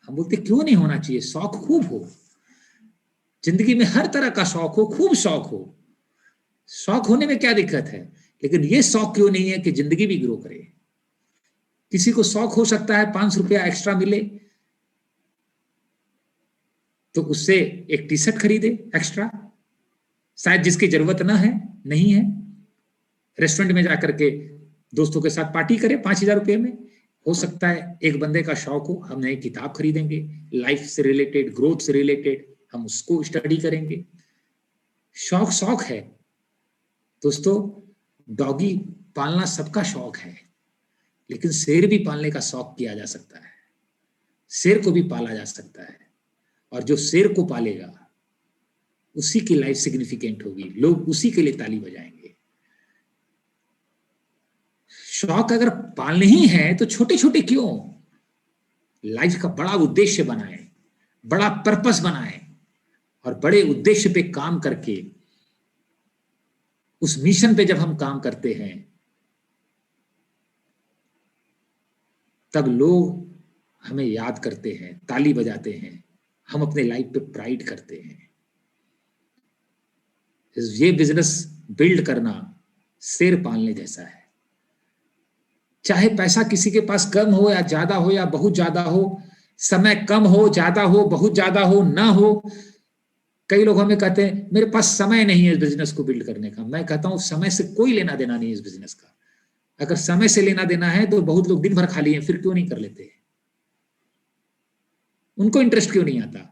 हम बोलते क्यों नहीं होना चाहिए, शौक खूब हो, जिंदगी में हर तरह का शौक हो, खूब शौक हो, शौक होने में क्या दिक्कत है। लेकिन ये शौक क्यों नहीं है कि जिंदगी भी ग्रो करे। किसी को शौक हो सकता है 500 रुपया एक्स्ट्रा मिले तो उससे एक टी शर्ट खरीदे एक्स्ट्रा, शायद जिसकी जरूरत ना है, नहीं है। रेस्टोरेंट में जाकर के दोस्तों के साथ पार्टी करे 5000 रुपये में। हो सकता है एक बंदे का शौक हो, हम नई किताब खरीदेंगे लाइफ से रिलेटेड, ग्रोथ से रिलेटेड, हम उसको स्टडी करेंगे। शौक शौक है दोस्तों। डॉगी पालना सबका शौक है, लेकिन शेर भी पालने का शौक किया जा सकता है, शेर को भी पाला जा सकता है। और जो शेर को पालेगा उसी की लाइफ सिग्निफिकेंट होगी, लोग उसी के लिए ताली बजाएंगे। शौक अगर पालने ही है तो छोटे छोटे क्यों, लाइफ का बड़ा उद्देश्य बनाएं, बड़ा पर्पस बनाएं, और बड़े उद्देश्य पे काम करके उस मिशन पे जब हम काम करते हैं तब लोग हमें याद करते हैं, ताली बजाते हैं, हम अपने लाइफ पे प्राइड करते हैं। ये बिजनेस बिल्ड करना शेर पालने जैसा है। चाहे पैसा किसी के पास कम हो या ज्यादा हो या बहुत ज्यादा हो, समय कम हो ज्यादा हो बहुत ज्यादा हो ना हो। कई लोग हमें कहते हैं मेरे पास समय नहीं है इस बिजनेस को बिल्ड करने का। मैं कहता हूं समय से कोई लेना देना नहीं है इस बिजनेस का। अगर समय से लेना देना है तो बहुत लोग दिन भर खाली हैं, फिर क्यों नहीं कर लेते? उनको इंटरेस्ट क्यों नहीं आता?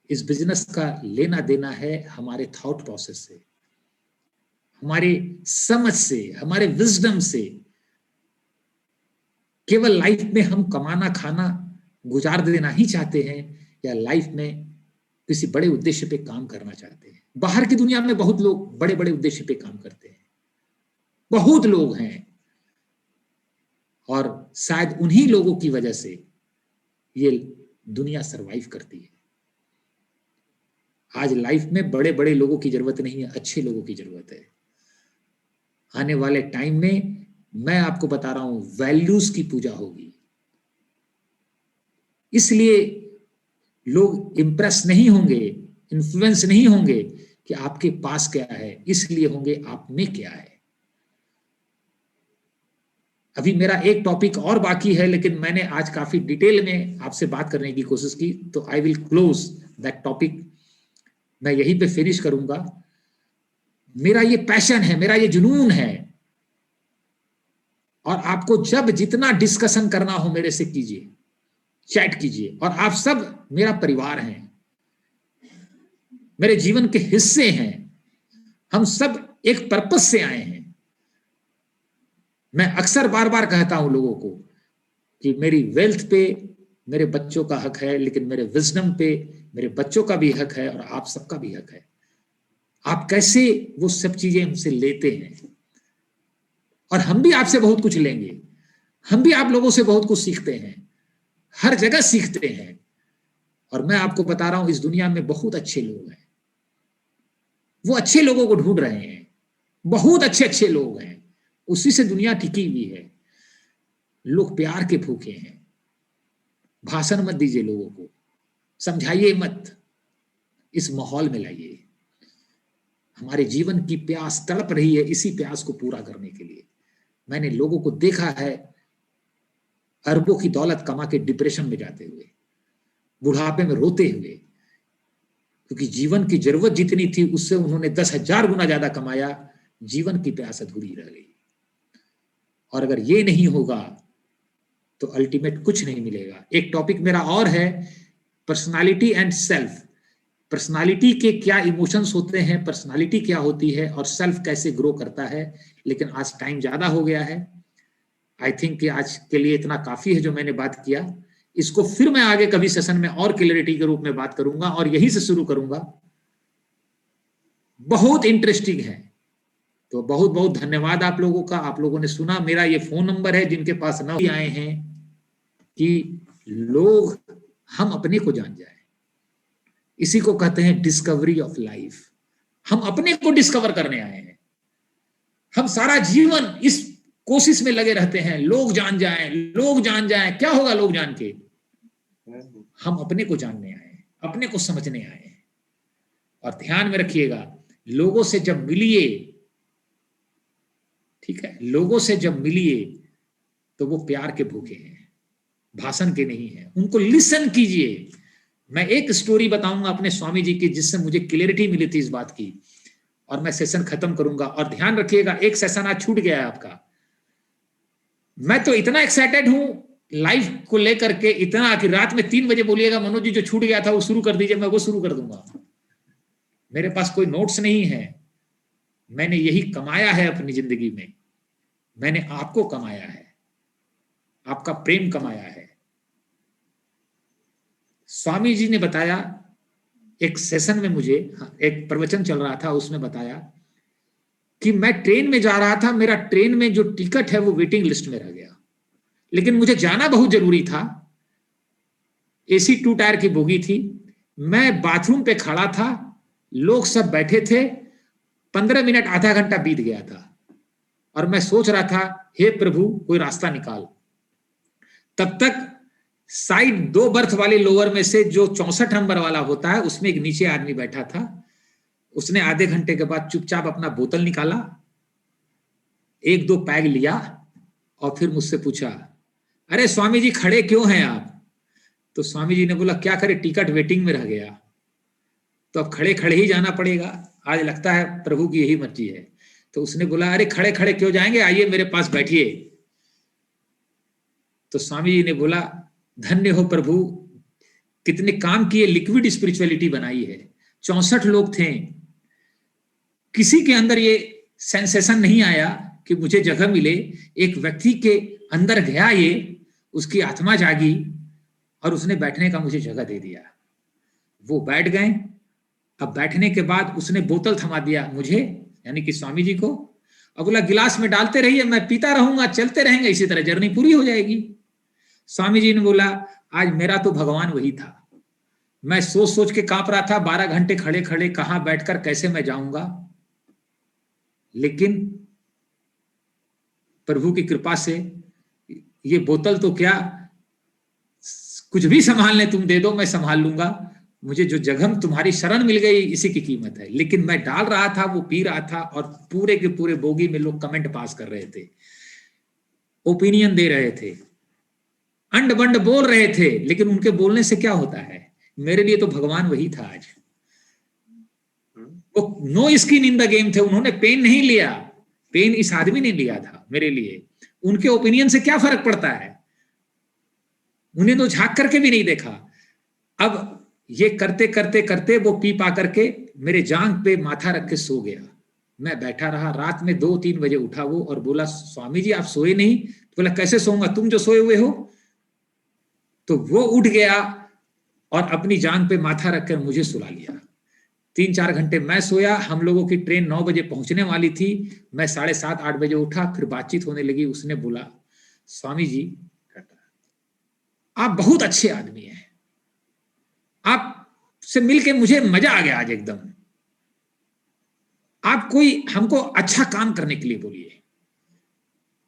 इस बिजनेस का लेना देना है हमारे थॉट प्रोसेस से, हमारे समझ से, हमारे विजडम से। केवल लाइफ में हम कमाना खाना गुजार देना ही चाहते हैं, या लाइफ में किसी बड़े उद्देश्य पे काम करना चाहते हैं? बाहर की दुनिया में बहुत लोग बड़े बड़े उद्देश्य पे काम करते हैं, बहुत लोग हैं, और शायद उन्हीं लोगों की वजह से ये दुनिया सरवाइव करती है। आज लाइफ में बड़े बड़े लोगों की जरूरत नहीं है, अच्छे लोगों की जरूरत है। आने वाले टाइम में मैं आपको बता रहा हूं, वैल्यूज की पूजा होगी। इसलिए लोग इंप्रेस नहीं होंगे, इन्फ्लुएंस नहीं होंगे कि आपके पास क्या है, इसलिए होंगे आप में क्या है। अभी मेरा एक टॉपिक और बाकी है, लेकिन मैंने आज काफी डिटेल में आपसे बात करने की कोशिश की, तो I will close that topic. मैं यहीं पे फिनिश करूंगा। मेरा ये पैशन है, मेरा ये जुनून है, और आपको जब जितना डिस्कशन करना हो मेरे से कीजिए, चैट कीजिए। और आप सब मेरा परिवार हैं, मेरे जीवन के हिस्से हैं। हम सब एक पर्पस से आए हैं। मैं अक्सर बार बार कहता हूं लोगों को कि मेरी वेल्थ पे मेरे बच्चों का हक है, लेकिन मेरे विजडम पे मेरे बच्चों का भी हक है, और आप सबका भी हक है। आप कैसे वो सब चीजें हमसे लेते हैं, और हम भी आपसे बहुत कुछ लेंगे। हम भी आप लोगों से बहुत कुछ सीखते हैं, हर जगह सीखते हैं। और मैं आपको बता रहा हूं, इस दुनिया में बहुत अच्छे लोग हैं। वो अच्छे लोगों को ढूंढ रहे हैं, बहुत अच्छे अच्छे लोग हैं, उसी से दुनिया टिकी हुई है। लोग प्यार के भूखे हैं। भाषण मत दीजिए लोगों को, समझाइए मत, इस माहौल में लाइए। हमारे जीवन की प्यास तड़प रही है, इसी प्यास को पूरा करने के लिए। मैंने लोगों को देखा है अरबों की दौलत कमा के डिप्रेशन में जाते हुए, बुढ़ापे में रोते हुए, क्योंकि जीवन की जरूरत जितनी थी उससे उन्होंने 10,000 गुना ज्यादा कमाया। जीवन की प्यास अधूरी रह गई। और अगर ये नहीं होगा तो अल्टीमेट कुछ नहीं मिलेगा। एक टॉपिक मेरा और है, पर्सनालिटी एंड सेल्फ। पर्सनालिटी के क्या इमोशंस होते हैं, पर्सनालिटी क्या होती है, और सेल्फ कैसे ग्रो करता है। लेकिन आज टाइम ज्यादा हो गया है। आई थिंक कि आज के लिए इतना काफी है जो मैंने बात किया। इसको फिर मैं आगे कभी सेशन में और क्लैरिटी के रूप में बात करूंगा, और यहीं से शुरू करूंगा। बहुत इंटरेस्टिंग है। तो बहुत बहुत धन्यवाद आप लोगों का, आप लोगों ने सुना। मेरा ये फोन नंबर है, जिनके पास न आए हैं, कि लोग हम अपने को जान जाए। इसी को कहते हैं डिस्कवरी ऑफ लाइफ। हम अपने को डिस्कवर करने आए हैं। हम सारा जीवन इस कोशिश में लगे रहते हैं, लोग जान जाएं, लोग जान जाएं। क्या होगा लोग जान के? हम अपने को जानने आए हैं, अपने को समझने आए हैं। और ध्यान में रखिएगा, लोगों से जब मिलिए, ठीक है, लोगों से जब मिलिए तो वो प्यार के भूखे हैं, भाषण के नहीं है। उनको लिसन कीजिए। मैं एक स्टोरी बताऊंगा अपने स्वामी जी की, जिससे मुझे क्लियरिटी मिली थी इस बात की, और मैं सेशन खत्म करूंगा। और ध्यान रखिएगा, एक सेशन आज छूट गया है आपका। मैं तो इतना एक्साइटेड हूं लाइफ को लेकर के, इतना कि रात में 3 बजे बोलिएगा मनोज जी जो छूट गया था वो शुरू कर दीजिए, मैं वो शुरू कर दूंगा। मेरे पास कोई नोट्स नहीं है। मैंने यही कमाया है अपनी जिंदगी में। मैंने आपको कमाया है, आपका प्रेम कमाया है। स्वामी जी ने बताया एक सेशन में, मुझे एक प्रवचन चल रहा था, उसमें बताया कि मैं ट्रेन में जा रहा था, मेरा ट्रेन में जो टिकट है वो वेटिंग लिस्ट में रह गया, लेकिन मुझे जाना बहुत जरूरी था। AC 2 टायर की बोगी थी, मैं बाथरूम पे खड़ा था, लोग सब बैठे थे। 15 मिनट आधा घंटा बीत गया था, और मैं सोच रहा था हे प्रभु कोई रास्ता निकाल। तब तक साइड 2 बर्थ वाले लोअर में से जो 64 नंबर वाला होता है, उसमें एक नीचे आदमी बैठा था। उसने आधे घंटे के बाद चुपचाप अपना बोतल निकाला, 1-2 पैग लिया, और फिर मुझसे पूछा, अरे स्वामी जी खड़े क्यों हैं आप? तो स्वामी जी ने बोला, क्या करे, टिकट वेटिंग में रह गया, तो अब खड़े खड़े ही जाना पड़ेगा। आज लगता है प्रभु की यही मर्जी है। तो उसने बोला अरे खड़े खड़े क्यों जाएंगे, आइए मेरे पास बैठिए। तो स्वामी जी ने बोला धन्य हो प्रभु, कितने काम किए, लिक्विड स्पिरिचुअलिटी बनाई है। 64 लोग थे, किसी के अंदर ये सेंसेशन नहीं आया कि मुझे जगह मिले। एक व्यक्ति के अंदर गया ये, उसकी आत्मा जागी और उसने बैठने का मुझे जगह दे दिया। वो बैठ गए। अब बैठने के बाद उसने बोतल थमा दिया मुझे, यानी कि स्वामी जी को, और बोला गिलास में डालते रहिए, मैं पीता रहूंगा, चलते रहेंगे, इसी तरह जर्नी पूरी हो जाएगी। स्वामी जी ने बोला आज मेरा तो भगवान वही था। मैं सोच सोच के कांप रहा था, 12 घंटे खड़े खड़े कहां बैठकर कैसे मैं जाऊंगा, लेकिन प्रभु की कृपा से ये बोतल तो क्या, कुछ भी संभालने तुम दे दो, मैं संभाल लूंगा। मुझे जो जगह तुम्हारी शरण मिल गई, इसी की कीमत है। लेकिन मैं डाल रहा था, वो पी रहा था, और पूरे के पूरे बोगी में लोग कमेंट पास कर रहे थे, ओपिनियन दे रहे थे, अंड बंड बोल रहे थे। लेकिन उनके बोलने से क्या होता है, मेरे लिए तो भगवान वही था आज। वो no skin in the game थे, उन्होंने पेन नहीं लिया, पेन इस आदमी ने लिया था मेरे लिए। उनके ओपिनियन से क्या फर्क पड़ता है, उन्हें तो झांक करके भी नहीं देखा। अब ये करते करते करते वो पी पा करके मेरे जांघ पे माथा रख के सो गया। मैं बैठा रहा, रात में 2-3 बजे उठा वो और बोला स्वामी जी आप सोए नहीं? तो बोला कैसे सोऊंगा, तुम जो सोए हुए हो। तो वो उठ गया और अपनी जांघ पे माथा रखकर मुझे सुला लिया। 3-4 घंटे मैं सोया। हम लोगों की ट्रेन 9 बजे पहुंचने वाली थी। मैं 7:30-8 बजे उठा, फिर बातचीत होने लगी। उसने बोला स्वामी जी आप बहुत अच्छे आदमी हैं, आपसे मिलके मुझे मजा आ गया आज एकदम। आप कोई हमको अच्छा काम करने के लिए बोलिए।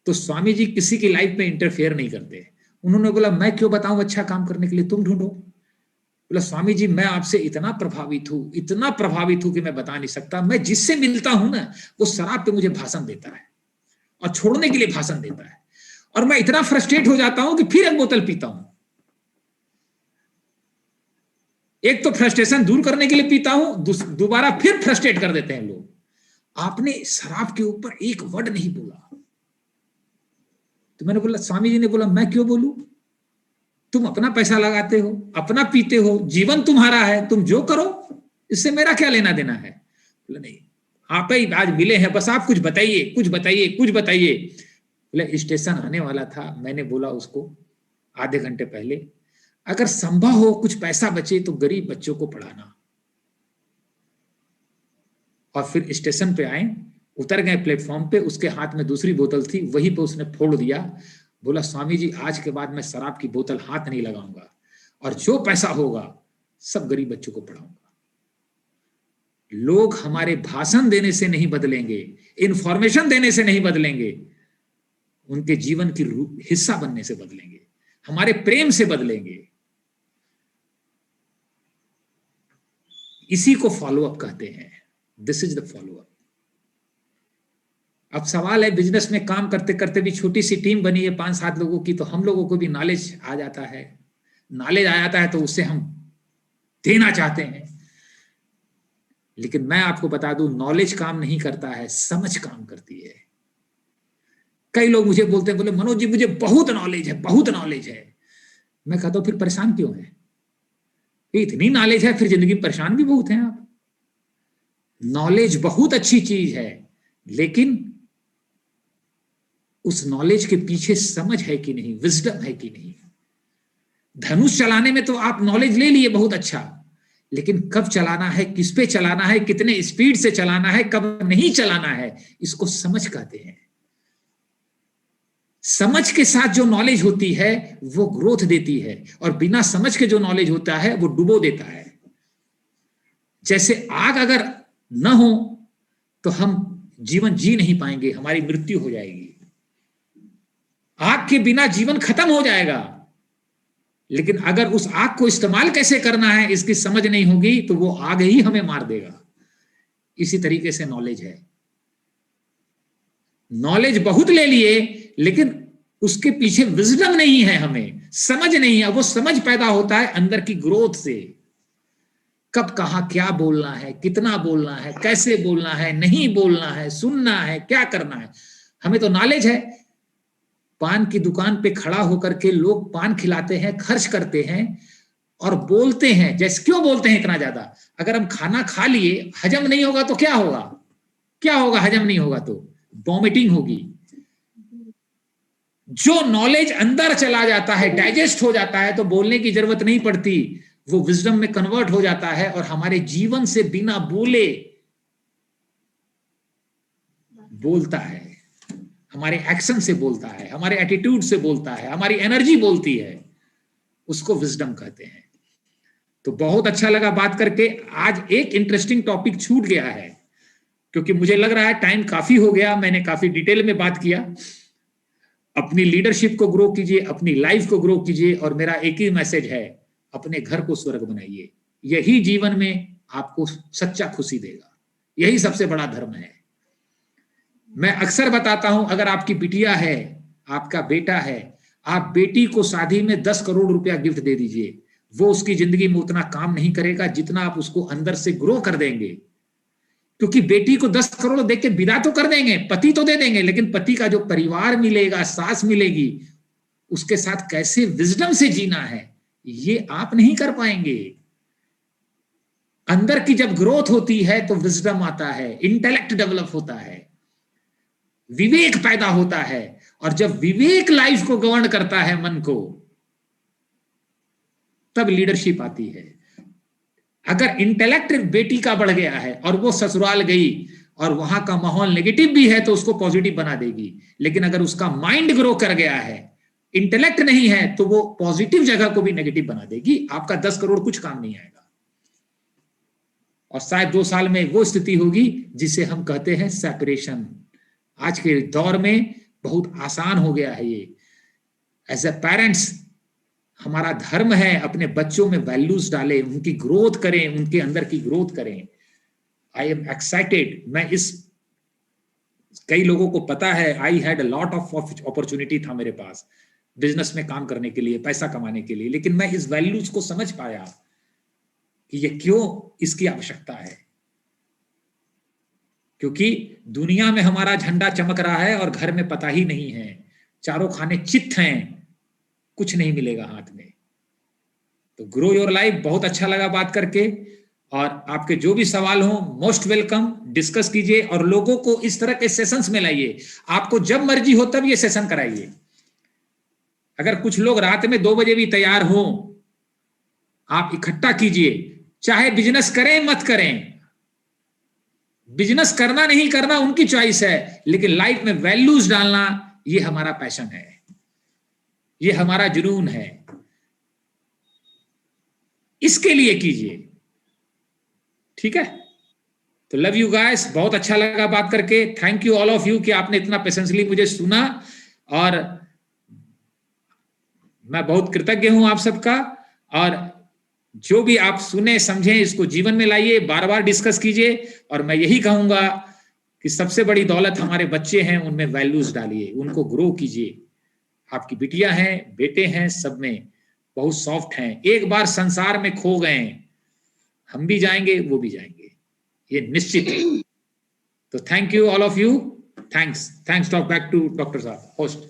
तो स्वामी जी किसी की लाइफ में इंटरफेयर नहीं करते। उन्होंने बोला मैं क्यों बताऊं अच्छा काम करने के लिए, तुम ढूंढो। बोला स्वामी जी मैं आपसे इतना प्रभावित हूं, इतना प्रभावित हूं कि मैं बता नहीं सकता। मैं जिससे मिलता हूं ना, वो शराब पे मुझे भाषण देता है और छोड़ने के लिए भाषण देता है, और मैं इतना फ्रस्ट्रेट हो जाता हूं कि फिर एक बोतल पीता हूं। एक तो फ्रस्ट्रेशन दूर करने के लिए पीता हूं, दोबारा फिर फ्रस्ट्रेट कर देते हैं लोग। आपने शराब के ऊपर एक वर्ड नहीं बोला। तो मैंने बोला, स्वामी जी ने बोला मैं क्यों बोलूं, तुम अपना पैसा लगाते हो, अपना पीते हो, जीवन तुम्हारा है, तुम जो करो, इससे मेरा क्या लेना देना है। बोला नहीं, आप ही आज मिले हैं, बस आप कुछ बताइए, कुछ बताइए, कुछ बताइए। बोले स्टेशन आने वाला था। मैंने बोला उसको आधे घंटे पहले, अगर संभव हो कुछ पैसा बचे तो गरीब बच्चों को पढ़ाना। और फिर स्टेशन पे आए, उतर गए प्लेटफॉर्म पे, उसके हाथ में दूसरी बोतल थी, वहीं पे उसने फोड़ दिया। बोला स्वामी जी आज के बाद मैं शराब की बोतल हाथ नहीं लगाऊंगा, और जो पैसा होगा सब गरीब बच्चों को पढ़ाऊंगा। लोग हमारे भाषण देने से नहीं बदलेंगे, इंफॉर्मेशन देने से नहीं बदलेंगे, उनके जीवन की हिस्सा बनने से बदलेंगे, हमारे प्रेम से बदलेंगे। इसी को फॉलोअप कहते हैं। This is the follow up. अब सवाल है, बिजनेस में काम करते करते भी छोटी सी टीम बनी है 5-7 लोगों की, तो हम लोगों को भी नॉलेज आ जाता है। नॉलेज आ जाता है तो उससे हम देना चाहते हैं। लेकिन मैं आपको बता दूं, नॉलेज काम नहीं करता है, समझ काम करती है। कई लोग मुझे बोलते हैं, बोले मनोज जी मुझे बहुत नॉलेज है, बहुत नॉलेज है। मैं कहता हूं फिर परेशान क्यों है? इतनी नॉलेज है, फिर जिंदगी में परेशान भी बहुत हैं आप। नॉलेज बहुत अच्छी चीज है, लेकिन उस नॉलेज के पीछे समझ है कि नहीं, विजडम है कि नहीं। धनुष चलाने में तो आप नॉलेज ले लिए बहुत अच्छा, लेकिन कब चलाना है, किस पे चलाना है, कितने स्पीड से चलाना है, कब नहीं चलाना है, इसको समझ कहते हैं। समझ के साथ जो नॉलेज होती है वो ग्रोथ देती है, और बिना समझ के जो नॉलेज होता है वो डुबो देता है। जैसे आग अगर न हो तो हम जीवन जी नहीं पाएंगे, हमारी मृत्यु हो जाएगी। आग के बिना जीवन खत्म हो जाएगा, लेकिन अगर उस आग को इस्तेमाल कैसे करना है इसकी समझ नहीं होगी तो वो आग ही हमें मार देगा। इसी तरीके से नॉलेज है। नॉलेज बहुत ले लिए, लेकिन उसके पीछे विजडम नहीं है, हमें समझ नहीं है। वो समझ पैदा होता है अंदर की ग्रोथ से। कब कहाँ क्या बोलना है, कितना बोलना है, कैसे बोलना है, नहीं बोलना है, सुनना है, क्या करना है। हमें तो नॉलेज है। पान की दुकान पे खड़ा होकर के लोग पान खिलाते हैं, खर्च करते हैं और बोलते हैं। जैसे क्यों बोलते हैं इतना ज्यादा? अगर हम खाना खा लिए, हजम नहीं होगा तो क्या होगा? क्या होगा हजम नहीं होगा तो? वॉमिटिंग होगी। जो नॉलेज अंदर चला जाता है, डाइजेस्ट हो जाता है, तो बोलने की जरूरत नहीं पड़ती, वो विजडम में कन्वर्ट हो जाता है और हमारे जीवन से बिना बोले बोलता है, हमारे एक्शन से बोलता है, हमारे एटीट्यूड से बोलता है, हमारी एनर्जी बोलती है। उसको विजडम कहते हैं। तो बहुत अच्छा लगा बात करके। आज एक इंटरेस्टिंग टॉपिक छूट गया है, क्योंकि मुझे लग रहा है टाइम काफी हो गया, मैंने काफी डिटेल में बात किया। अपनी लीडरशिप को ग्रो कीजिए, अपनी लाइफ को ग्रो कीजिए, और मेरा एक ही मैसेज है, अपने घर को स्वर्ग बनाइए। यही जीवन में आपको सच्चा खुशी देगा। यही सबसे बड़ा धर्म है। मैं अक्सर बताता हूं, अगर आपकी बिटिया है, आपका बेटा है, आप बेटी को शादी में 10 करोड़ रुपया गिफ्ट दे दीजिए, वो उसकी जिंदगी में उतना काम नहीं करेगा जितना आप उसको अंदर से ग्रो कर देंगे। क्योंकि बेटी को 10 करोड़ देके विदा तो कर देंगे, पति तो दे देंगे, लेकिन पति का जो परिवार मिलेगा, सास मिलेगी, उसके साथ कैसे विजडम से जीना है, ये आप नहीं कर पाएंगे। अंदर की जब ग्रोथ होती है तो विजडम आता है, इंटेलेक्ट डेवलप होता है, विवेक पैदा होता है, और जब विवेक लाइफ को गवर्न करता है, मन को, तब लीडरशिप आती है। अगर इंटेलेक्ट बेटी का बढ़ गया है और वो ससुराल गई और वहां का माहौल नेगेटिव भी है तो उसको पॉजिटिव बना देगी, लेकिन अगर उसका माइंड ग्रो कर गया है, इंटेलेक्ट नहीं है, तो वो पॉजिटिव जगह को भी नेगेटिव बना देगी। आपका 10 करोड़ कुछ काम नहीं आएगा, और शायद 2 साल में वो स्थिति होगी जिसे हम कहते हैं सेपरेशन। आज के दौर में बहुत आसान हो गया है ये। एज ए पेरेंट्स, हमारा धर्म है अपने बच्चों में वैल्यूज डालें, उनकी ग्रोथ करें, उनके अंदर की ग्रोथ करें। I am excited. मैं इस, कई लोगों को पता है, I had a lot of opportunity था मेरे पास बिजनेस में काम करने के लिए, पैसा कमाने के लिए, लेकिन मैं इस वैल्यूज को समझ पाया कि ये क्यों इसकी आवश्यकता है। क्योंकि दुनिया में हमारा झंडा चमक रहा है और घर में पता ही नहीं है, चारों खाने चित्त हैं, कुछ नहीं मिलेगा हाथ में। तो ग्रो योर लाइफ। बहुत अच्छा लगा बात करके, और आपके जो भी सवाल हो मोस्ट वेलकम, डिस्कस कीजिए और लोगों को इस तरह के सेशंस में लाइए। आपको जब मर्जी हो तब ये सेशन कराइए। अगर कुछ लोग रात में 2 बजे भी तैयार हो, आप इकट्ठा कीजिए। चाहे बिजनेस करें मत करें, बिजनेस करना नहीं करना उनकी चॉइस है, लेकिन लाइफ में वैल्यूज डालना ये हमारा पैशन है, ये हमारा जुनून है। इसके लिए कीजिए, ठीक है? तो लव यू गाइस, बहुत अच्छा लगा बात करके। Thank you all of you कि आपने इतना पेशेंसली मुझे सुना, और मैं बहुत कृतज्ञ हूं आप सबका। और जो भी आप सुने समझे, इसको जीवन में लाइए, बार बार डिस्कस कीजिए। और मैं यही कहूंगा कि सबसे बड़ी दौलत हमारे बच्चे हैं, उनमें वैल्यूज डालिए, उनको ग्रो कीजिए। आपकी बिटियां हैं, बेटे हैं, सब में बहुत सॉफ्ट हैं। एक बार संसार में खो गए, हम भी जाएंगे, वो भी जाएंगे, ये निश्चित है। तो thank you all of you. Thanks. Talk back to doctor साहब, होस्ट।